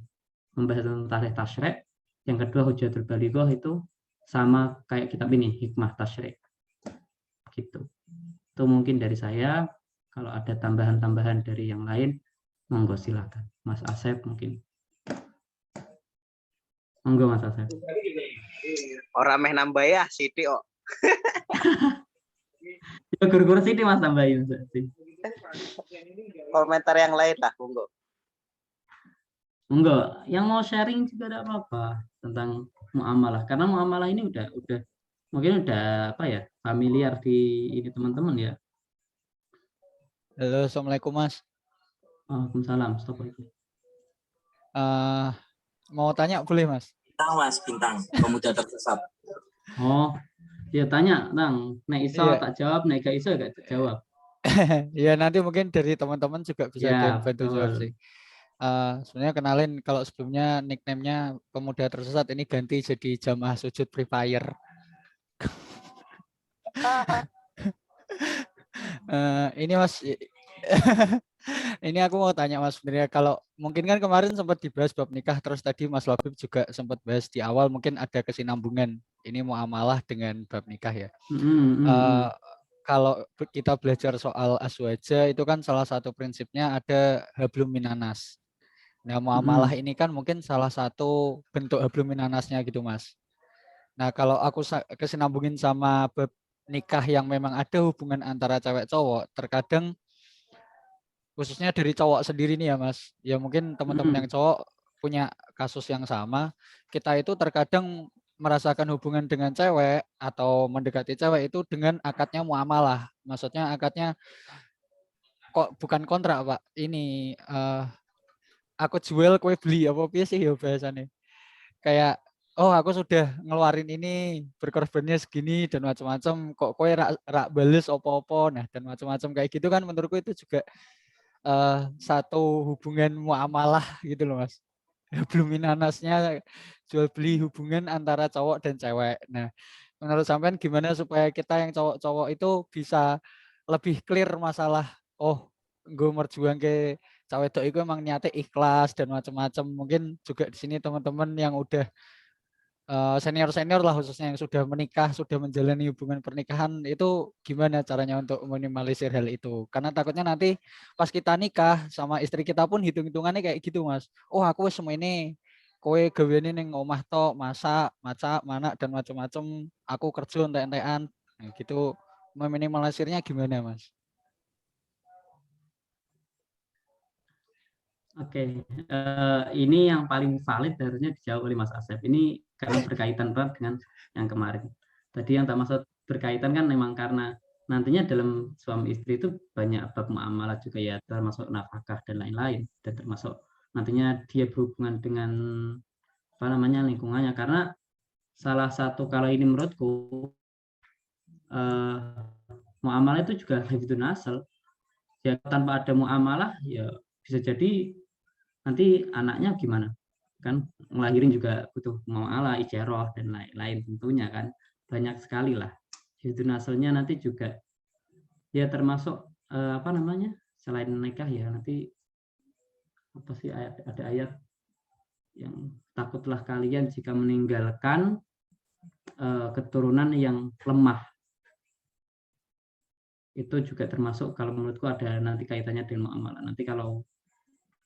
membahas tentang tarikh tasyri', yang kedua Hujjatul Balighah itu sama kayak kitab ini, Hikmah Tasyri'. Gitu. Itu mungkin dari saya. Kalau ada tambahan-tambahan dari yang lain, monggo silakan. Mas Asep mungkin. Monggo Mas Asep. Orang meh nambah ya, Siti kok. Ya guru-guru sini Mas tambahin. Komentar yang lain lah, monggo. Enggak, yang mau sharing juga tidak apa-apa tentang muamalah, karena muamalah ini udah mungkin udah familiar di ini teman-teman ya. Halo, assalamualaikum Mas. Waalaikumsalam. Mau tanya boleh Mas? Bintang Mas, bintang. Pemuda tersesat. Oh, ya tanya, Nang. Nek iso Iya. tak jawab, nek gak iso gak jawab. Ya nanti mungkin dari teman-teman juga bisa Ya, bantu jawab sih. Sebenarnya kenalin kalau sebelumnya nickname-nya Pemuda Tersesat, ini ganti jadi Jamaah Sujud Free Fire. Ini Mas, ini aku mau tanya Mas, sebenarnya kalau mungkin kan kemarin sempat dibahas bab nikah, terus tadi Mas Labib juga sempat bahas di awal, mungkin ada kesinambungan ini muamalah dengan bab nikah ya. Kalau kita belajar soal aswaja itu kan salah satu prinsipnya ada hablum minanas. Nah, muamalah ini kan mungkin salah satu bentuk hablum minanasnya gitu Mas. Nah, kalau aku kesinambungin sama bab nikah yang memang ada hubungan antara cewek cowok, terkadang khususnya dari cowok sendiri nih ya Mas, ya mungkin teman-teman yang cowok punya kasus yang sama, kita itu terkadang merasakan hubungan dengan cewek atau mendekati cewek itu dengan akadnya muamalah. Maksudnya akadnya kok bukan kontrak Pak, ini aku jual kue beli apa sih ya bahasanya, kayak oh aku sudah ngeluarin ini berkorbannya segini dan macam-macam, kok kue rak bales opo-opo, nah dan macam-macam kayak gitu kan, menurutku itu juga satu hubungan muamalah gitu loh Mas. Belum minanasnya jual beli hubungan antara cowok dan cewek. Nah menurut sampean gimana supaya kita yang cowok-cowok itu bisa lebih clear masalah, oh gue merjuang ke cewek itu emang niatnya ikhlas dan macam-macam. Mungkin juga di sini teman-teman yang udah senior-senior lah khususnya yang sudah menikah, sudah menjalani hubungan pernikahan itu gimana caranya untuk minimalisir hal itu? Karena takutnya nanti pas kita nikah sama istri kita pun hitung-hitungannya kayak gitu Mas. Oh aku semua ini kowe gaweane ning omah tok, masak, macak, manak dan macam-macam. Aku kerja entek-entekan. Nah, gitu meminimalisirnya gimana Mas? Oke, ini yang paling valid harusnya dijawab oleh Mas Asep. Ini karena berkaitan banget dengan yang kemarin. Tadi yang tak maksud berkaitan kan memang karena nantinya dalam suami istri itu banyak bab muamalah juga ya, termasuk nafkah dan lain-lain, dan termasuk nantinya dia berhubungan dengan apa namanya lingkungannya. Karena salah satu kalau ini menurutku muamalah itu juga hifdzun nasl. Ya tanpa ada muamalah ya bisa jadi nanti anaknya gimana kan, ngelahirin juga butuh muamalah, ijarah dan lain-lain tentunya kan, banyak sekali lah. Itu naselnya nanti juga ya termasuk apa namanya selain nikah ya nanti apa sih ada ayat yang takutlah kalian jika meninggalkan keturunan yang lemah. Itu juga termasuk kalau menurutku ada nanti kaitannya dengan muamalah. Nanti kalau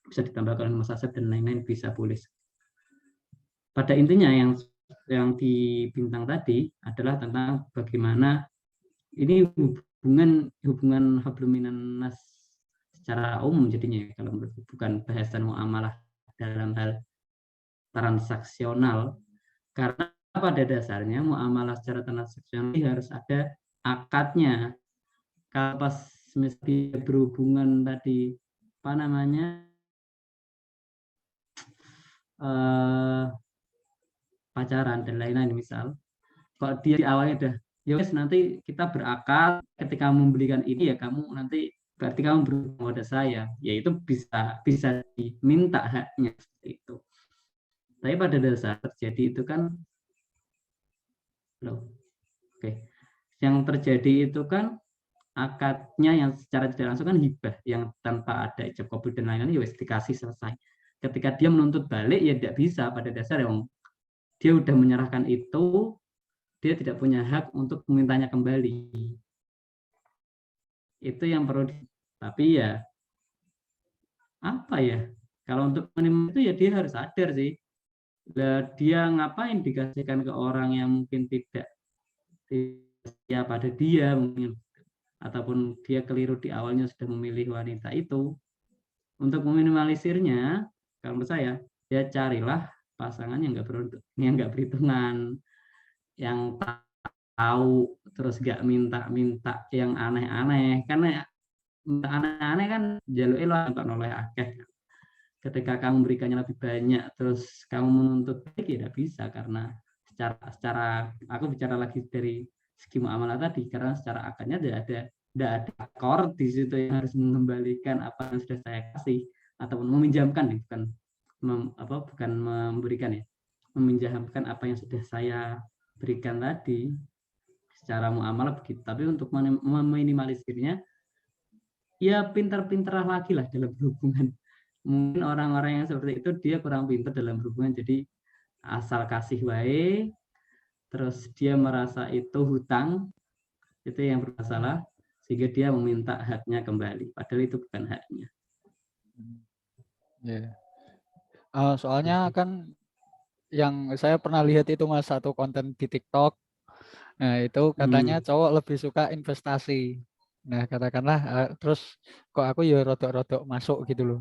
bisa ditambahkan oleh Mas Asep dan lain-lain bisa boleh. Pada intinya yang di bintang tadi adalah tentang bagaimana ini hubungan hablum minan nas secara umum jadinya kalau menurut bukan bahasan muamalah dalam hal transaksional, karena pada dasarnya muamalah secara transaksional harus ada akadnya. Kalau pas mesti berhubungan tadi apa namanya pacaran dan lain-lain misal, kalau dia di awalnya udah ya wes nanti kita berakal ketika membelikan ini ya kamu nanti berarti kamu berhubung pada saya, ya itu bisa diminta haknya seperti itu. Tapi pada dasar terjadi itu kan yang terjadi itu kan akadnya yang secara tidak langsung kan hibah yang tanpa ada ijab qabul dan lain-lain ya wes dikasih selesai. Ketika dia menuntut balik ya tidak bisa, pada dasar ya dia udah menyerahkan itu, dia tidak punya hak untuk memintanya kembali. Itu yang perlu tapi ya apa ya, kalau untuk menerima itu ya dia harus sadar sih, dia ngapain dikasihkan ke orang yang mungkin tidak ya pada dia mungkin, ataupun dia keliru di awalnya sudah memilih wanita itu. Untuk meminimalisirnya kalau menurut saya ya carilah pasangan yang nggak berhitungan, yang tahu, terus gak minta yang aneh-aneh, karena aneh-aneh kan jaluk elo untuk noleh akeh. Ketika kamu berikannya lebih banyak terus kamu menuntut ya tidak bisa, karena secara aku bicara lagi dari segi muamalah tadi, karena secara akadnya tidak ada akor di situ yang harus mengembalikan apa yang sudah saya kasih ataupun meminjamkan, bukan memberikan ya, meminjamkan apa yang sudah saya berikan tadi. Secara muamalah begitu. Tapi untuk meminimalisirnya ya pintar-pintar lagi lah dalam berhubungan. Mungkin orang-orang yang seperti itu dia kurang pintar dalam berhubungan, jadi asal kasih wae, terus dia merasa itu hutang, itu yang bermasalah, sehingga dia meminta haknya kembali, padahal itu bukan haknya. Yeah. Soalnya kan yang saya pernah lihat itu Mas, satu konten di TikTok. Nah, itu katanya cowok lebih suka investasi. Nah, katakanlah terus kok aku ya rodok-rodok masuk gitu loh.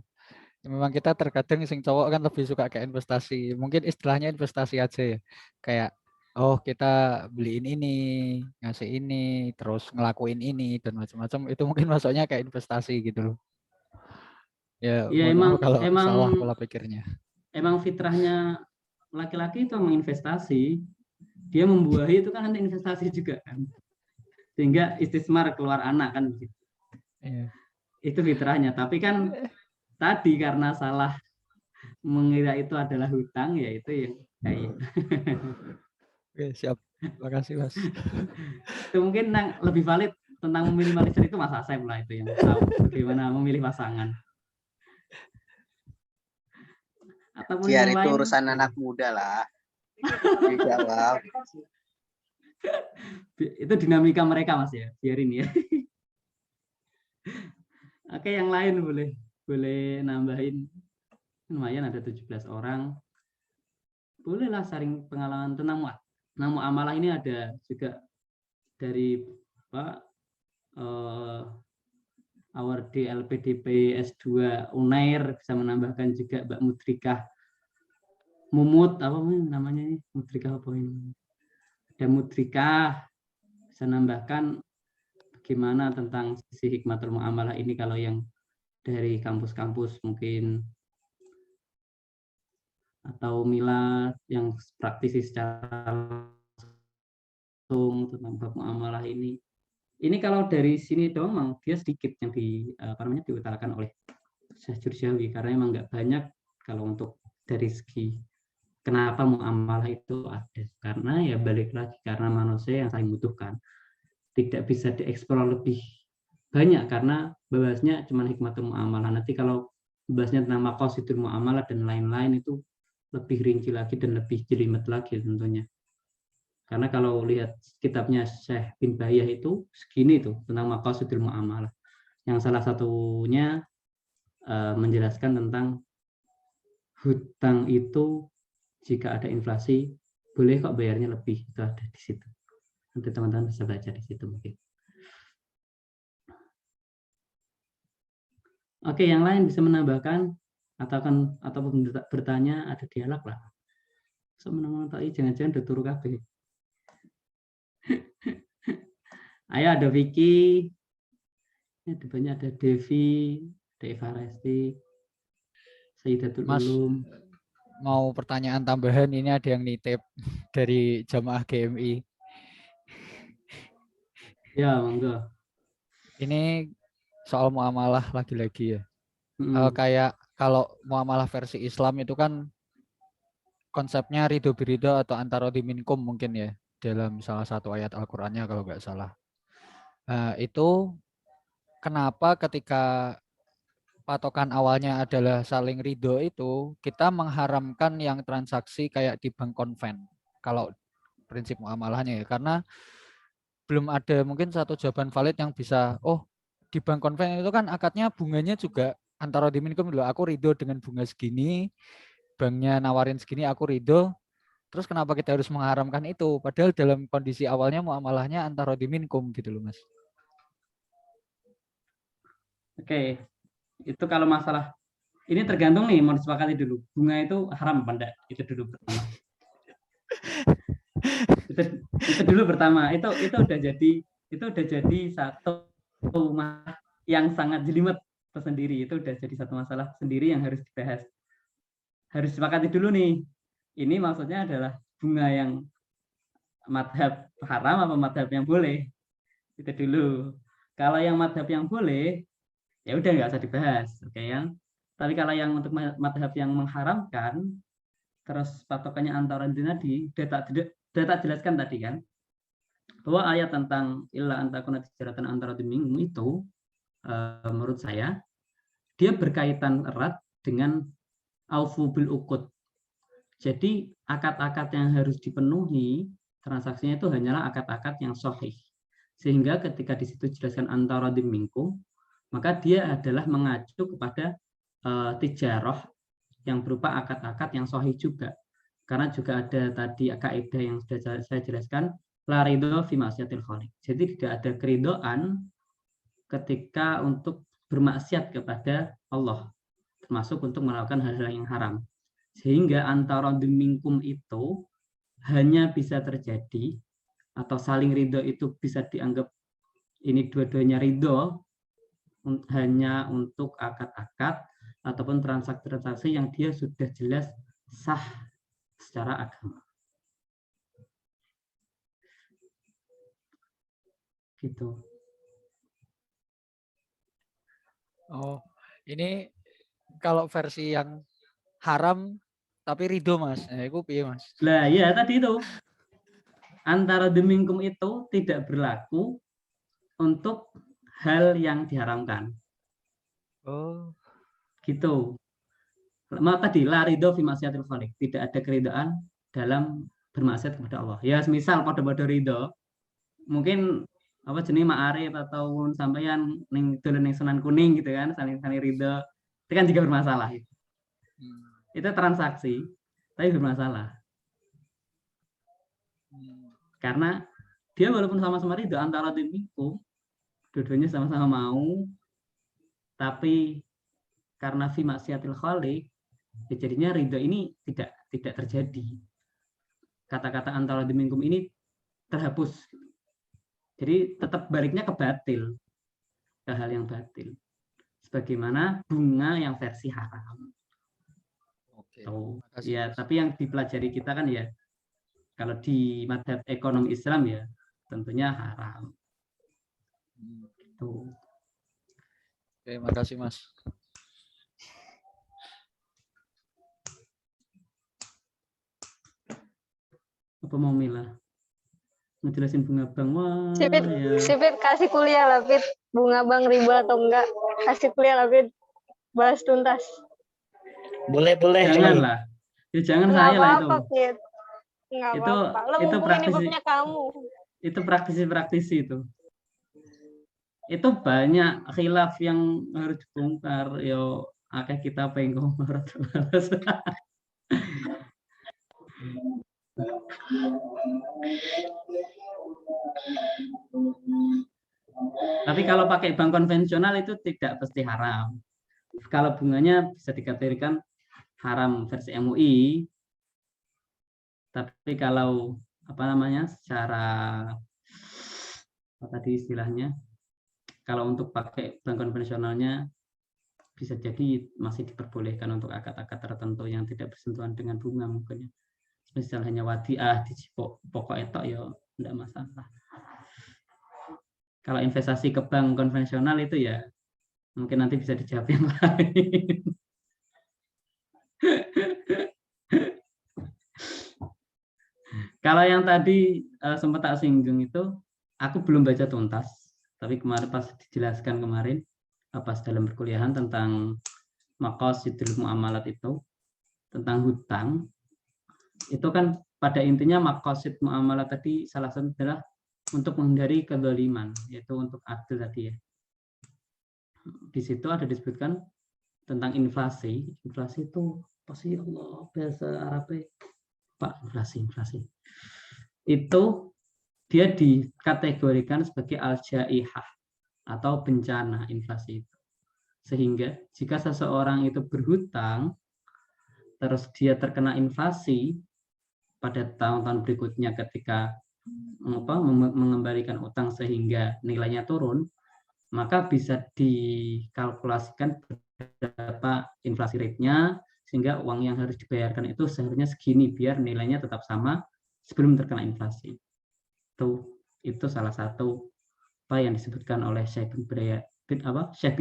Memang kita terkadang sing cowok kan lebih suka kayak investasi. Mungkin istilahnya investasi aja ya. Kayak oh kita beliin ini, ngasih ini, terus ngelakuin ini dan macam-macam. Itu mungkin masuknya kayak investasi gitu loh. Ya, emang salah pola pikirnya. Emang fitrahnya laki-laki itu menginvestasi, dia membuahi itu kan nanti investasi juga kan, sehingga istismar keluar anak kan begitu. Iya. Itu fitrahnya, tapi kan tadi karena salah mengira itu adalah hutang, ya itu ya kayak Oke, siap. Terima kasih Mas. itu mungkin yang lebih valid tentang meminimalisir itu Mas Asep lah, itu yang tahu bagaimana memilih pasangan. Ataupun Biar yang itu lain, urusan anak muda lah. Dijawab. Itu dinamika mereka Mas ya, biarin ya. Oke, yang lain boleh nambahin. Lumayan ada 17 orang. Bolehlah sharing pengalaman tentang muamalah ini. Ada juga dari Pak Awardi LPDP S2 Unair, bisa menambahkan juga Mbak Mudrikah Mumut, apa namanya ini? Mudrikah apa ini? Ada Mudrikah, bisa nambahkan bagaimana tentang sisi hikmatul muamalah ini kalau yang dari kampus-kampus mungkin, atau Mila yang praktisi secara langsung tentang bab muamalah ini. Ini kalau dari sini doang memang dia sedikit yang diutarakan oleh Syekh Jurjawi, karena memang nggak banyak kalau untuk dari segi kenapa muamalah itu ada. Karena ya balik lagi karena manusia yang saling membutuhkan. Tidak bisa dieksplor lebih banyak karena bahasnya cuma hikmatul muamalah. Nanti kalau bahasnya tentang maqasidul muamalah dan lain-lain itu lebih rinci lagi dan lebih jelimet lagi tentunya. Karena kalau lihat kitabnya Syekh bin Bayyah itu segini tuh tentang maqasidul muamalah. Yang salah satunya menjelaskan tentang hutang itu jika ada inflasi boleh kok bayarnya lebih, itu ada di situ. Nanti teman-teman bisa baca di situ mungkin. Oke, yang lain bisa menambahkan atau bertanya, ada dialog lah. Semenang jangan-jangan udah turu kabeh. Ayo, ada Vicky, ada banyak, ada Devi, ada Eva Resti, Sayyidatul Mas, Ulum. mau pertanyaan tambahan, ini ada yang nitip dari jamaah GMI. Ya, monggo. Ini soal muamalah lagi-lagi ya. Kayak kalau muamalah versi Islam itu kan konsepnya ridho biridho atau antara diminkum mungkin ya, dalam salah satu ayat Al-Qur'annya kalau nggak salah. Itu kenapa ketika patokan awalnya adalah saling ridho itu, kita mengharamkan yang transaksi kayak di bank konven. Kalau prinsip muamalahnya ya, karena belum ada mungkin satu jawaban valid yang bisa, oh di bank konven itu kan akadnya bunganya juga antara diminkum dulu, aku ridho dengan bunga segini, banknya nawarin segini, aku ridho. Terus kenapa kita harus mengharamkan itu? Padahal dalam kondisi awalnya muamalahnya antara diminkum gitu loh Mas. Oke, itu kalau masalah ini tergantung nih, mau disepakati dulu. Bunga itu haram apa enggak? Itu dulu pertama. itu dulu pertama. Itu udah jadi satu masalah yang sangat jelimet tersendiri. Itu udah jadi satu masalah sendiri yang harus dibahas. Harus disepakati dulu nih. Ini maksudnya adalah bunga yang madhab haram apa madhab yang boleh? Itu dulu. Kalau yang madhab yang boleh, ya udah nggak usah dibahas, oke ya. Tapi kalau yang untuk madhab yang mengharamkan, terus patokannya antara tadi, data jelaskan tadi kan, bahwa ayat tentang illa antakuna tijaratan antara diminggu itu, menurut saya, dia berkaitan erat dengan aufu bil uqud. Jadi akad-akad yang harus dipenuhi, transaksinya itu hanyalah akad-akad yang sahih. Sehingga ketika di situ jelaskan antara diminggu, maka dia adalah mengacu kepada tijarah yang berupa akad-akad yang sahih juga. Karena juga ada tadi kaidah yang sudah saya jelaskan, la ridho fi ma'siyatil khaliq. Jadi tidak ada keridhaan ketika untuk bermaksiat kepada Allah, termasuk untuk melakukan hal-hal yang haram. Sehingga antara dimingkum itu hanya bisa terjadi atau saling ridho itu bisa dianggap ini dua-duanya ridho hanya untuk akad-akad ataupun transaksi-transaksi yang dia sudah jelas sah secara agama. Gitu. Oh, ini kalau versi yang haram tapi ridho Mas. Itu piye Mas? Lah ya tadi itu. Antara dimingkum itu tidak berlaku untuk hal yang diharamkan. Oh. Gitu. Maka tadi la ridho fi ma'siyatil khaliq, tidak ada keridhaan dalam bermaksiat kepada Allah. Ya misal pada ridho, mungkin apa jenis ma'arif atau sampeyan ning dolen ning Sunan Kuning gitu kan, saling ridho, itu kan juga bermasalah. Itu transaksi, tapi bermasalah. Karena dia walaupun sama-sama ridho antara timku, dua-duanya sama-sama mau, tapi karena fi maksiatil khaliq, jadinya ridho ini tidak terjadi. Kata-kata antara dimingkum ini terhapus. Jadi tetap baliknya ke batil, ke hal yang batil. Sebagaimana bunga yang versi haram. Oke. Ya, tapi yang dipelajari kita kan ya, kalau di madhab ekonomi Islam ya tentunya haram. Tuh. Oke, makasih Mas. Apa mau Mila ngejelasin bunga bank? Wah, Sipit, ya. Sipit kasih kuliah lah, Pit. Bunga bank riba atau enggak? Kasih kuliah lah, Pit. Bahas tuntas. Boleh. Janganlah. Ya jangan Enggak saya lah itu. apa-apa, Pit. Enggak Itu apa-apa. Lo itu mumpung ini babnya kamu. Itu praktisi itu. Itu banyak khilaf yang harus dibongkar. Yo, akeh kita pengen ngomong. Tapi kalau pakai bank konvensional itu tidak pasti haram. Kalau bunganya bisa dikategorikan haram versi MUI. Tapi kalau apa namanya secara apa tadi istilahnya, kalau untuk pakai bank konvensionalnya bisa jadi masih diperbolehkan untuk akad-akad tertentu yang tidak bersentuhan dengan bunga mungkin. Misalnya wadiah di pokok etok ya tidak masalah. Kalau investasi ke bank konvensional itu ya mungkin nanti bisa dijawab yang lain. Kalau yang tadi sempat tak singgung itu, aku belum baca tuntas, tapi kemarin pas dijelaskan kemarin pas dalam perkuliahan tentang maqasidul muamalat itu, tentang hutang, itu kan pada intinya maqasid muamalat tadi salah satu adalah untuk menghindari kezaliman, yaitu untuk adil tadi ya. Di situ ada disebutkan tentang inflasi. Inflasi itu pasti Allah bahasa Arabnya Pak, inflasi. Itu dia dikategorikan sebagai al-jaihah atau bencana inflasi itu. Sehingga jika seseorang itu berhutang terus dia terkena inflasi pada tahun-tahun berikutnya ketika mengembalikan utang sehingga nilainya turun, maka bisa dikalkulasikan berapa inflasi rate-nya sehingga uang yang harus dibayarkan itu seharusnya segini biar nilainya tetap sama sebelum terkena inflasi. Itu salah satu apa yang disebutkan oleh Syekh bin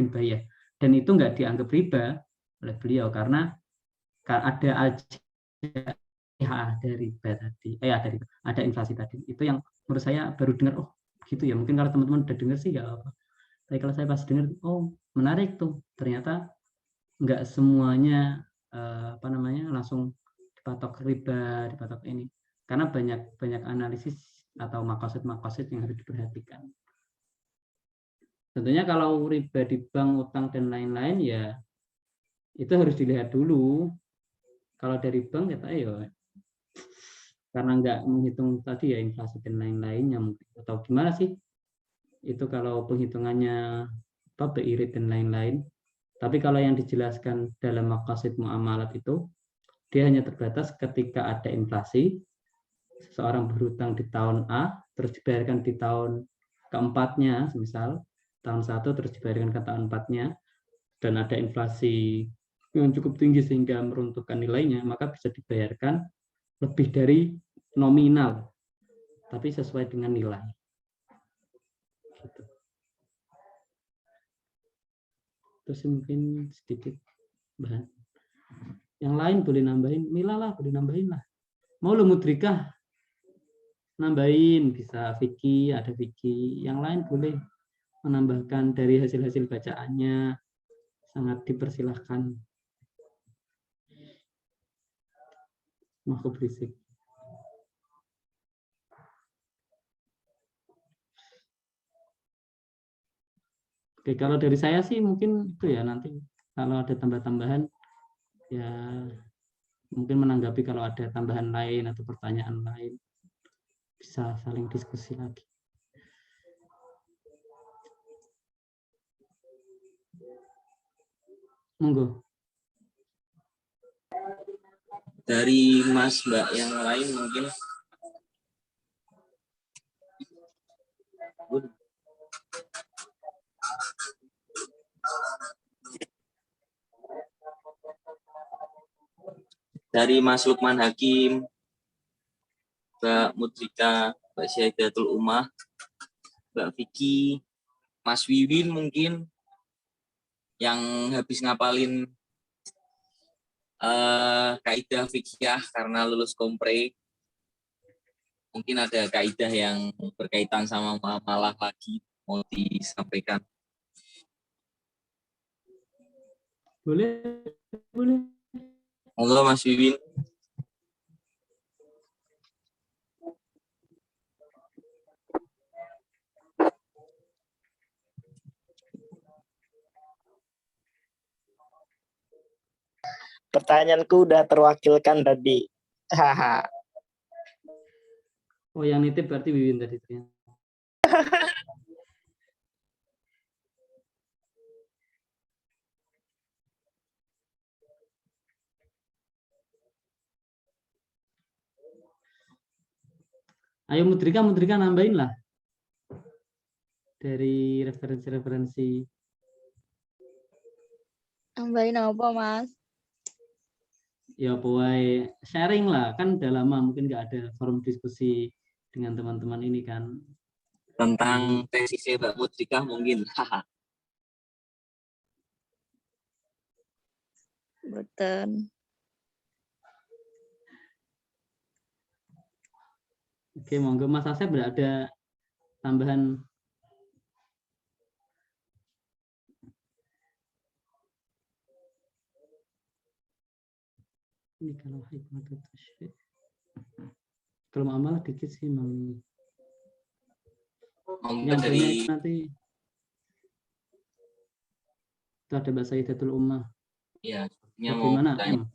Bayyah, dan itu nggak dianggap riba oleh beliau karena ada dari riba tadi, ada inflasi tadi. Itu yang menurut saya baru dengar, oh gitu ya. Mungkin kalau teman-teman udah dengar sih ya apa. Tapi kalau saya pas dengar, oh menarik tuh. Ternyata nggak semuanya langsung dipatok riba, dipatok ini. Karena banyak analisis atau maqasid yang harus diperhatikan. Tentunya kalau riba di bank, utang dan lain-lain ya itu harus dilihat dulu. Kalau dari bank ya karena nggak menghitung tadi ya inflasi dan lain-lainnya mungkin, atau gimana sih itu kalau penghitungannya BI rate dan lain-lain. Tapi kalau yang dijelaskan dalam maqasid muamalat itu dia hanya terbatas ketika ada inflasi, seseorang berhutang di tahun A terus dibayarkan di tahun keempatnya, misal tahun 1 terus dibayarkan ke tahun 4-nya, dan ada inflasi yang cukup tinggi sehingga meruntuhkan nilainya, maka bisa dibayarkan lebih dari nominal, tapi sesuai dengan nilai. Gitu. Terus mungkin sedikit bahan. Yang lain boleh nambahin, Mila lah boleh nambahin lah. Mau lu Mudrikah nambahin, bisa Vicky, ada Vicky. Yang lain boleh menambahkan dari hasil-hasil bacaannya, sangat dipersilahkan. Mau berisik. Oke, kalau dari saya sih mungkin itu ya, nanti kalau ada tambah-tambahan ya mungkin menanggapi kalau ada tambahan lain atau pertanyaan lain bisa saling diskusi lagi. Monggo. Dari Mas Mbak yang lain mungkin. Dari Mas Lukman Hakim, Mbak Mutrika, Mbak Syahidatul Ummah, Mbak Vicky, Mas Wiwin mungkin yang habis ngapalin kaidah fikih karena lulus kompre. Mungkin ada kaidah yang berkaitan sama muamalah lagi mau disampaikan. Boleh, boleh. Monggo Mas Wiwin. Pertanyaanku udah terwakilkan tadi. Haha. Oh, yang nitip berarti Wiwin tadi ternyata. Ayo Mudrika nambahin lah dari referensi-referensi. Nambahin apa, Mas? Ya pokoknya sharing lah, kan udah lama mungkin nggak ada forum diskusi dengan teman-teman ini kan. Tentang tesisnya Mbak Mutrika mungkin. Betul. Oke, monggo Mas Asep ada tambahan. Ini kalau hikmah tasyrik. Kalau muamalah dikit sih memang. Yang dari banyak nanti itu ada Mbak Syahidatul Ummah. ya, sepertinya mau Gimana? bertanya.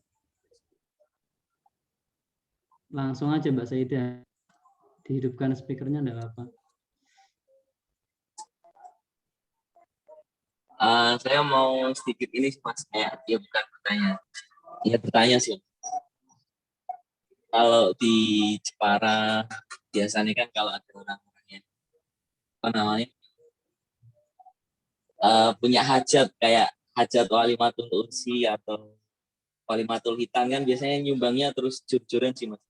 Langsung aja Mbak Syahidah. Dihidupkan speakernya enggak apa-apa. Saya mau sedikit ini sih Mas, kayak dia bukan bertanya. Iya bertanya sih. Kalau di Jepara biasanya kan kalau ada orang-orang yang apa namanya punya hajat kayak hajat walimatul ursi atau walimatul hitam kan biasanya nyumbangnya terus jujur-jujuran sih Mas.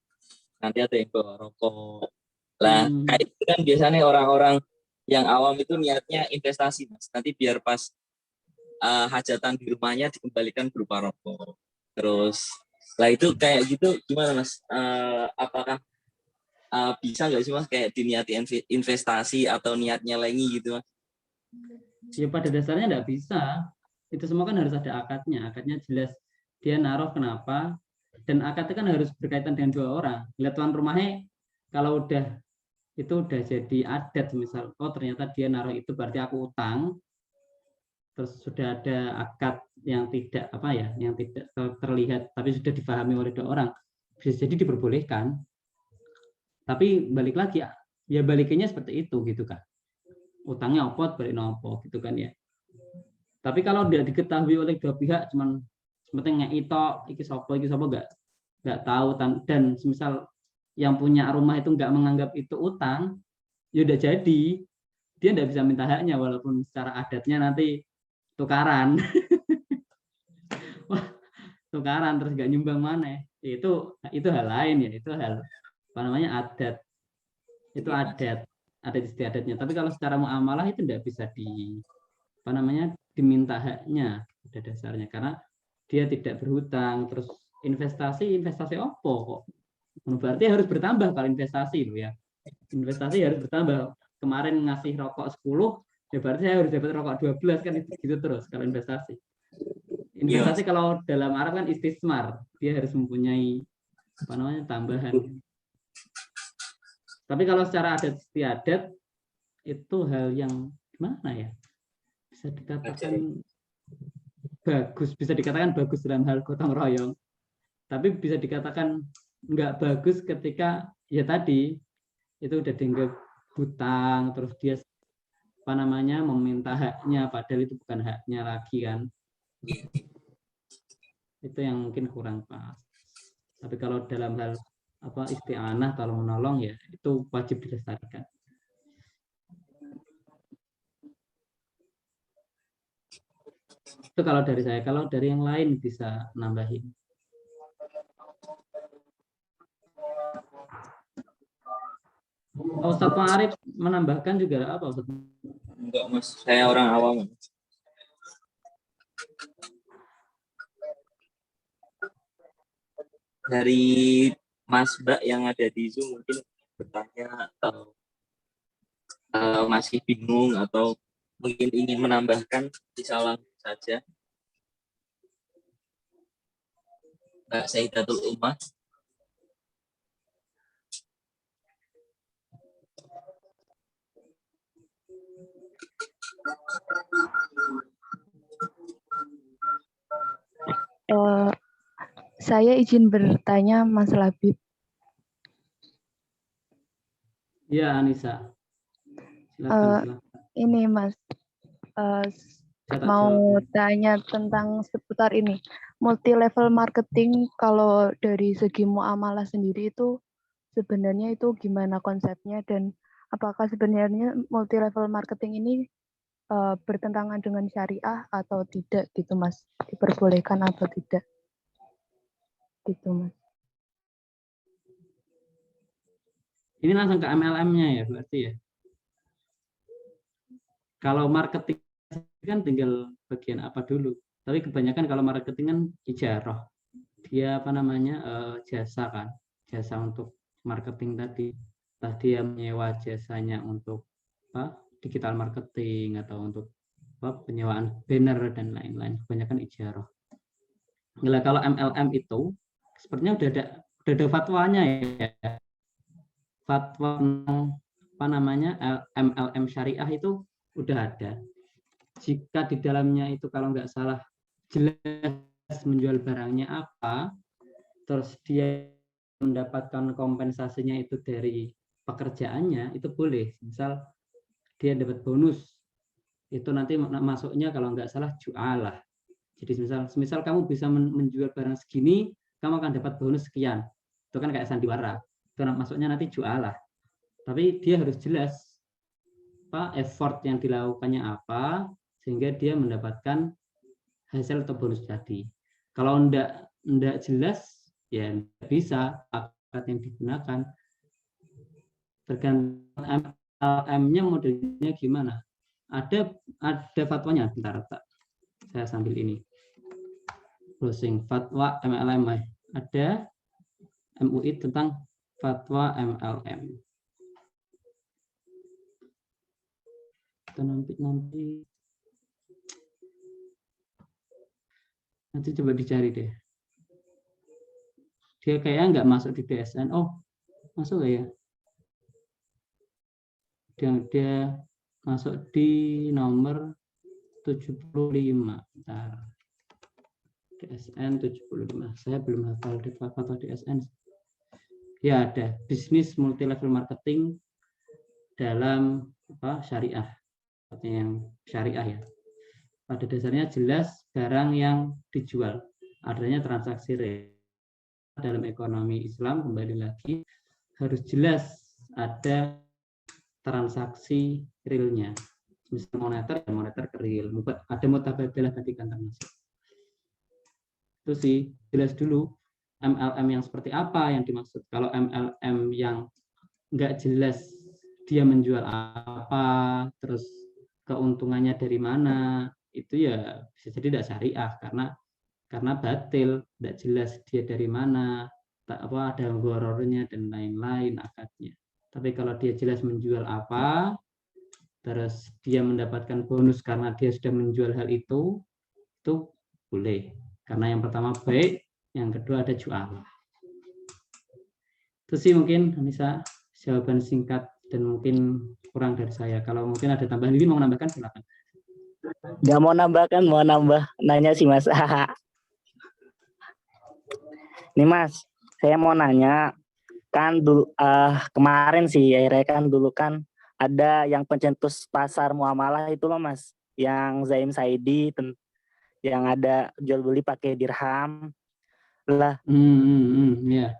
Nanti ada yang bawa rokok. Lah kayak itu kan biasanya orang-orang yang awam itu niatnya investasi Mas. Nanti biar pas hajatan di rumahnya dikembalikan berupa rokok. Terus lah itu kayak gitu gimana Mas? Apakah bisa nggak sih Mas kayak diniati investasi atau niat nyelengi gitu Mas? Ya pada dasarnya enggak bisa. Itu semua kan harus ada akadnya. Akadnya jelas dia naruh kenapa, dan akadnya kan harus berkaitan dengan dua orang. Lihat tuan rumahnya kalau udah itu udah jadi adat, misal oh ternyata dia naruh itu berarti aku utang, terus sudah ada akad yang tidak apa ya, yang tidak terlihat tapi sudah dipahami oleh dua orang, bisa jadi diperbolehkan. Tapi balik lagi ya, balikinnya seperti itu gitu kan, utangnya opot balik nopo gitu kan ya. Tapi kalau tidak diketahui oleh dua pihak, cuman pentingnya iki sopo nggak tahu, dan misal yang punya rumah itu nggak menganggap itu utang, ya udah jadi dia nggak bisa minta haknya walaupun secara adatnya nanti tukaran. Wah, tukaran terus nggak nyumbang mana? Itu hal lain ya, itu hal apa namanya adat. Itu adat istiadatnya. Tapi kalau secara muamalah itu tidak bisa diminta haknya pada dasarnya, karena dia tidak berhutang. Terus investasi opo kok? Berarti harus bertambah kalau investasi loh ya. Investasi harus bertambah. Kemarin ngasih rokok 10, ya berarti saya harus dapat rokok 12 kan, itu gitu terus kalau investasi. Investasi kalau dalam Arab kan istismar, dia harus mempunyai tambahan. Tapi kalau secara adat istiadat itu hal yang gimana ya? Bisa bisa dikatakan bagus dalam hal gotong royong, tapi bisa dikatakan nggak bagus ketika ya tadi itu udah dianggap hutang, terus dia meminta haknya padahal itu bukan haknya lagi kan. Itu yang mungkin kurang pas. Tapi kalau dalam hal isti'anah, tolong menolong, ya itu wajib dilestarikan. Itu kalau dari saya. Kalau dari yang lain bisa nambahin. Ustaz Ma'arif menambahkan juga apa, Ustaz? Enggak, Mas. Saya orang awam. Dari Mas Mbak yang ada di Zoom mungkin bertanya atau masih bingung atau mungkin ingin menambahkan, bisa langsung saja. Mbak Saidatul Ummah. Saya izin bertanya, Mas Labib. Ya, Anissa. Silakan. Ini, Mas, mau tanya tentang seputar ini. Multi level marketing, kalau dari segi muamalah sendiri itu sebenarnya itu gimana konsepnya, dan apakah sebenarnya multi level marketing ini bertentangan dengan syariah atau tidak gitu, Mas? Diperbolehkan atau tidak? Gitu, Mas. Ini langsung ke MLM-nya ya berarti ya. Kalau marketing kan tinggal bagian apa dulu. Tapi kebanyakan kalau marketing kan ijarah. Dia jasa kan. Jasa untuk marketing tadi. Entah dia menyewa jasanya untuk digital marketing atau untuk penyewaan banner dan lain-lain. Kebanyakan ijarah. Nah, kalau MLM itu sepertinya udah ada fatwanya ya. Fatwa MLM syariah itu udah ada. Jika di dalamnya itu kalau nggak salah jelas menjual barangnya apa, terus dia mendapatkan kompensasinya itu dari pekerjaannya, itu boleh. Misal dia dapat bonus, itu nanti masuknya kalau nggak salah jualah. Jadi misal kamu bisa menjual barang segini, kamu akan dapat bonus sekian. Itu kan kayak sandiwara. Itu masuknya nanti jualah. Tapi dia harus jelas effort yang dilakukannya apa, sehingga dia mendapatkan hasil atau bonus tadi. Kalau enggak jelas, ya enggak bisa akad yang digunakan. Tergantung MLM-nya modelnya gimana. Ada fatwanya, bentar, saya sambil ini browsing fatwa MLM. Ada MUI tentang fatwa MLM. Nanti coba dicari deh. Dia kayaknya nggak masuk di DSN. Oh, masuk nggak ya? Dia masuk di nomor 75. Bentar. DSN 75. Saya belum hafal fatwa DSN. Ya, ada bisnis multi level marketing dalam syariah. Artinya yang syariah ya. Pada dasarnya jelas barang yang dijual. Adanya transaksi real. Dalam ekonomi Islam kembali lagi harus jelas ada transaksi realnya. Misal moneter ke real. Ada mutabadalah tadi kan termasuk. Itu sih jelas dulu MLM yang seperti apa yang dimaksud. Kalau MLM yang nggak jelas dia menjual apa, terus keuntungannya dari mana, itu ya bisa jadi tidak syariah karena batil, tidak jelas dia dari mana, ada gorornya dan lain-lain akadnya. Tapi kalau dia jelas menjual apa, terus dia mendapatkan bonus karena dia sudah menjual hal itu boleh. Karena yang pertama baik, yang kedua ada jual. Itu sih mungkin Anissa jawaban singkat dan mungkin kurang dari saya. Kalau mungkin ada tambahan ini mau menambahkan silakan. Nggak mau nambah kan, mau nambah nanya sih Mas. Nih Mas, saya mau nanya, kan dulu kemarin sih akhirnya kan dulu kan ada yang pencetus pasar muamalah itu loh Mas, yang Zaim Saidi yang ada jual beli pakai dirham lah. Ya.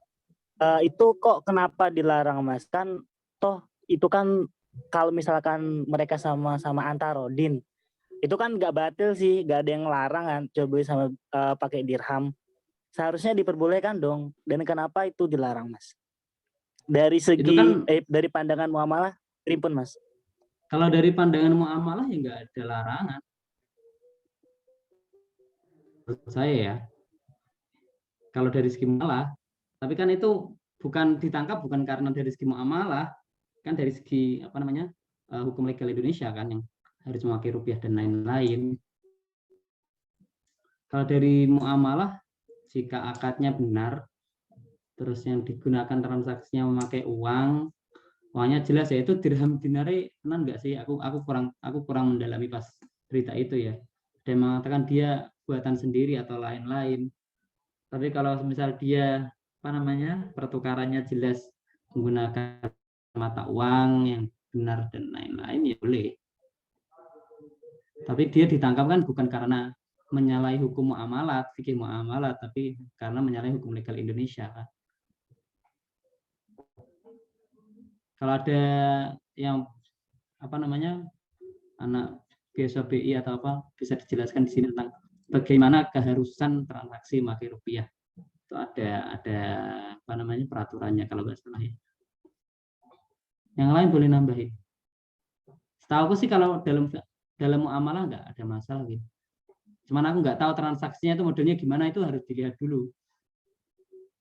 Itu kok kenapa dilarang Mas? Kan toh itu kan kalau misalkan mereka sama-sama antarodin, itu kan nggak batil sih, nggak ada yang larang kan jual beli sama pakai dirham. Seharusnya diperbolehkan dong. Dan kenapa itu dilarang Mas? Dari Itu segi kan dari pandangan muamalah, pripun Mas? kalau dari pandangan muamalah ya nggak ada larangan. Menurut saya ya. Kalau dari segi muamalah, tapi kan itu bukan ditangkap bukan karena dari segi muamalah, kan dari segi apa namanya hukum legal Indonesia kan yang harus memakai rupiah dan lain-lain. Kalau dari muamalah, jika akadnya benar, terus yang digunakan transaksinya memakai uang, uangnya jelas ya itu dirham dinari, benar nggak sih? Aku kurang mendalami pas berita itu ya. Dan mengatakan dia buatan sendiri atau lain-lain. Tapi kalau misal dia apa namanya pertukarannya jelas menggunakan mata uang yang benar dan lain-lain ya boleh. Tapi dia ditangkap kan bukan karena menyalahi hukum muamalat, fikih muamalat, tapi karena menyalahi hukum legal Indonesia. Kalau ada yang apa namanya anak biasa BI atau apa bisa dijelaskan di sini tentang bagaimana keharusan transaksi pakai rupiah. Itu ada apa namanya peraturannya kalau nggak salah ya. Yang lain boleh nambahin. Setahu aku sih kalau dalam muamalah nggak ada masalah gitu. Cuman aku nggak tahu transaksinya itu modelnya gimana, itu harus dilihat dulu.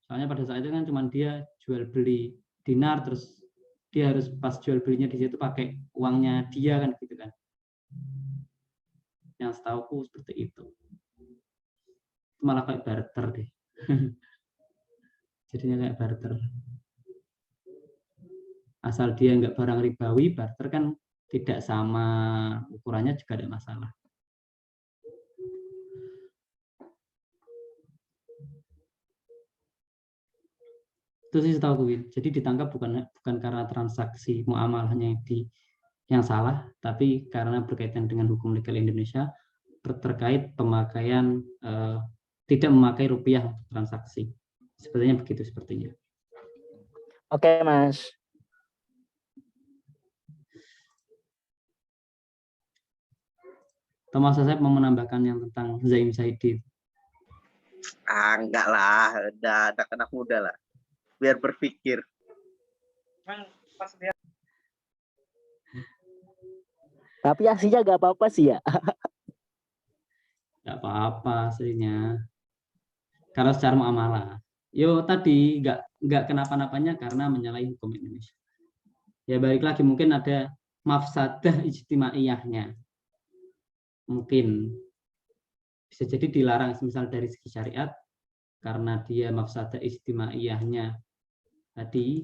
Soalnya pada saat itu kan cuman dia jual beli dinar, terus dia harus pas jual belinya di situ pakai uangnya dia kan gitu kan. Yang setahuku seperti itu. Malah kayak barter deh. Jadinya kayak barter. Asal dia nggak barang ribawi, barter kan tidak sama ukurannya juga ada masalah. Itu sih setahu gue. Jadi ditangkap bukan karena transaksi muamalahnya yang salah, tapi karena berkaitan dengan hukum legal Indonesia terkait pemakaian tidak memakai rupiah untuk transaksi. Sepertinya begitu sepertinya. Oke, Mas. Thomas saya mau menambahkan yang tentang Zaim Saidi. Enggak lah, udah anak muda lah. Biar berpikir. Tapi aslinya gak apa-apa sih ya. Gak apa-apa aslinya. Karena secara muamalah. Yo tadi nggak kenapa-napanya karena menyalahi hukum Indonesia. Ya balik lagi mungkin ada mafsadah ijtimaiyahnya. Mungkin bisa jadi dilarang misal dari segi syariat karena dia mafsadah ijtimaiyahnya tadi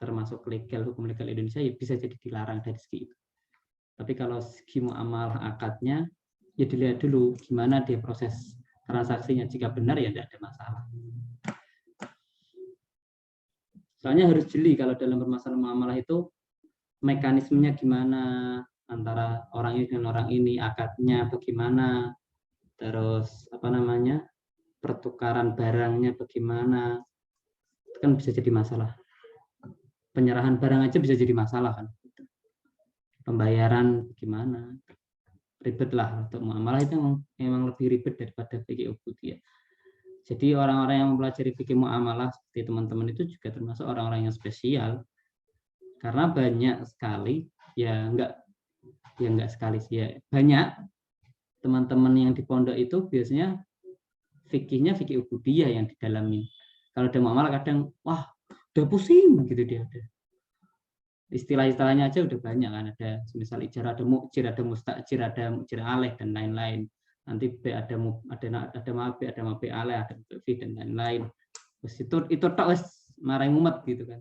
termasuk legal hukum legal Indonesia ya bisa jadi dilarang dari segi itu. Tapi kalau segi muamalah akadnya ya dilihat dulu gimana dia proses transaksinya, jika benar ya tidak ada masalah. Soalnya harus jeli kalau dalam permasalahan muamalah itu mekanismenya gimana antara orang ini dengan orang ini, akadnya bagaimana, terus apa namanya pertukaran barangnya bagaimana, itu kan bisa jadi masalah. Penyerahan barang aja bisa jadi masalah kan. Pembayaran gimana, ribet lah. Untuk muamalah itu memang lebih ribet daripada fikih ubudiyah. Jadi orang-orang yang mempelajari fikih muamalah seperti teman-teman itu juga termasuk orang-orang yang spesial. Karena banyak sekali ya enggak sekali sih ya. Banyak teman-teman yang di pondok itu biasanya fikihnya fikih ubudiyah yang didalami. Kalau ada muamalah kadang wah, udah pusing gitu dia. Istilah-istilahnya aja udah banyak kan, ada misal ijarah, ada mu'jir, ada mustajir, ada mu'jir aleh dan lain-lain. Nanti ada mabe, ada mabe aleh, ada fi dan lain-lain. Terus itu tok wis marai umat gitu kan.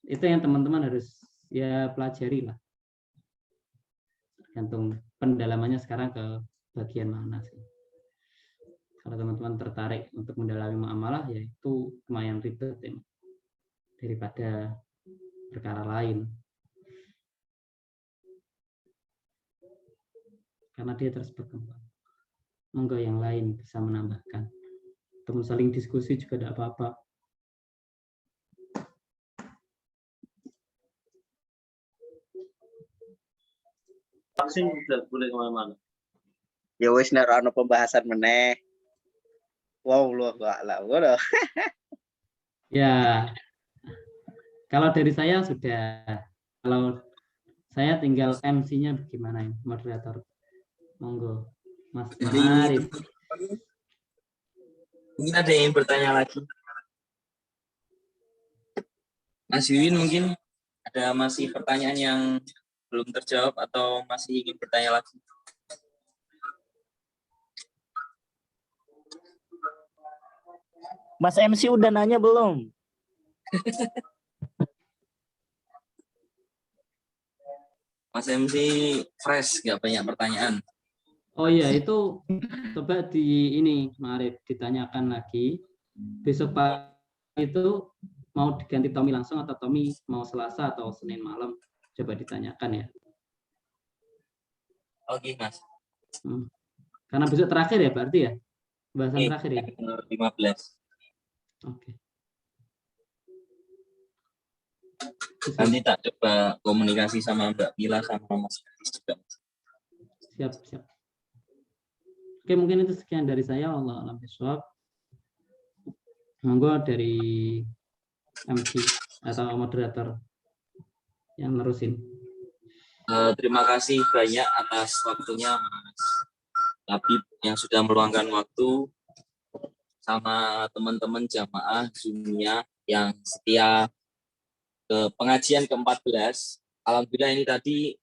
Itu yang teman-teman harus ya pelajari lah. Gantung pendalamannya sekarang ke bagian mana sih. Kalau teman-teman tertarik untuk mendalami muamalah, ya itu lumayan ribet ya, daripada perkara lain. Karena dia terus berkembang. Monggo yang lain bisa menambahkan. Teman saling diskusi juga tidak apa-apa. Vaksin tidak boleh kemana-mana. Ya wis nek ana pembahasan meneh. Wow, lu a'lam. Ya, kalau dari saya sudah. Kalau saya tinggal MC-nya bagaimana ini, moderator? Monggo, Mas Arif. Mungkin ada yang bertanya lagi. Mas Wiwin mungkin ada masih pertanyaan yang belum terjawab atau masih ingin bertanya lagi? Mas MC udah nanya belum? Mas MC fresh, nggak banyak pertanyaan. Oh iya, itu coba di ini, Marif, ditanyakan lagi. Besok pagi itu mau diganti Tommy langsung atau Tommy mau Selasa atau Senin malam? Coba ditanyakan ya. Oke, Mas. Karena besok terakhir ya berarti ya? Bahasan terakhir ya? 15. Oke. Nanti tak coba komunikasi sama Mbak Mila sama Mas Haris juga. Siap, siap. Oke, mungkin itu sekian dari saya. Allah alam bisawab. Monggo dari MC atau moderator yang nerusin. Terima kasih banyak atas waktunya Mas Labib yang sudah meluangkan waktu, sama teman-teman jamaah Zoom-nya yang setia ke pengajian ke-14. Alhamdulillah ini tadi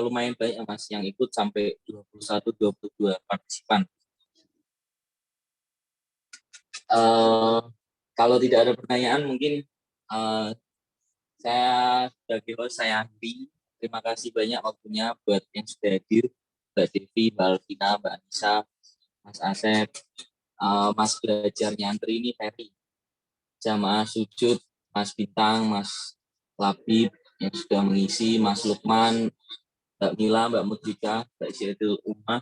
lumayan banyak Mas yang ikut sampai 21-22 partisipan. Kalau tidak ada pertanyaan mungkin saya sebagai host saya Andri. Terima kasih banyak waktunya buat yang sudah hadir, Mbak Devi, Mbak Alvina, Mbak Anissa, Mas Asep, Mas belajar nyantri ini Ferry, jamaah sujud, Mas Bintang, Mas Labib yang sudah mengisi, Mas Lukman, Mbak Mila, Mbak Mudrika, Mbak Syedul Umah,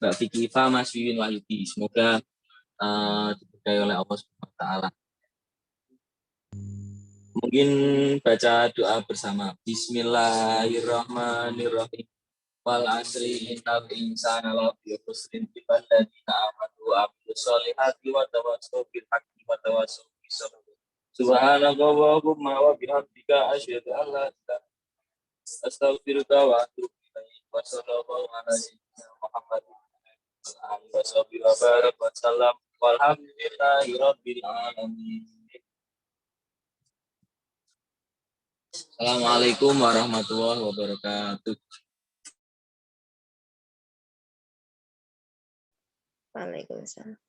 Mbak Vicky Iva, Mas Wiwin Wahyudi. Semoga diberkahi oleh Allah SWT. Mungkin baca doa bersama. Bismillahirrahmanirrahim. Wal asri innal insana lafi khusrin illa alladziina aamanu wa 'amilus sholihati wa tawassaw bil haqqi wa tawassaw bis sabr. Subhanakallahumma wa bihamdika asyhadu an la ilaha illa anta astaghfiruka wa atubu ilaik. Wa sallallahu ala sayyidina Muhammad wa alihi wa barik wa sallam. Walhamdulillahi rabbil alamin. Assalamualaikum warahmatullahi wabarakatuh. Waalaikumsalam.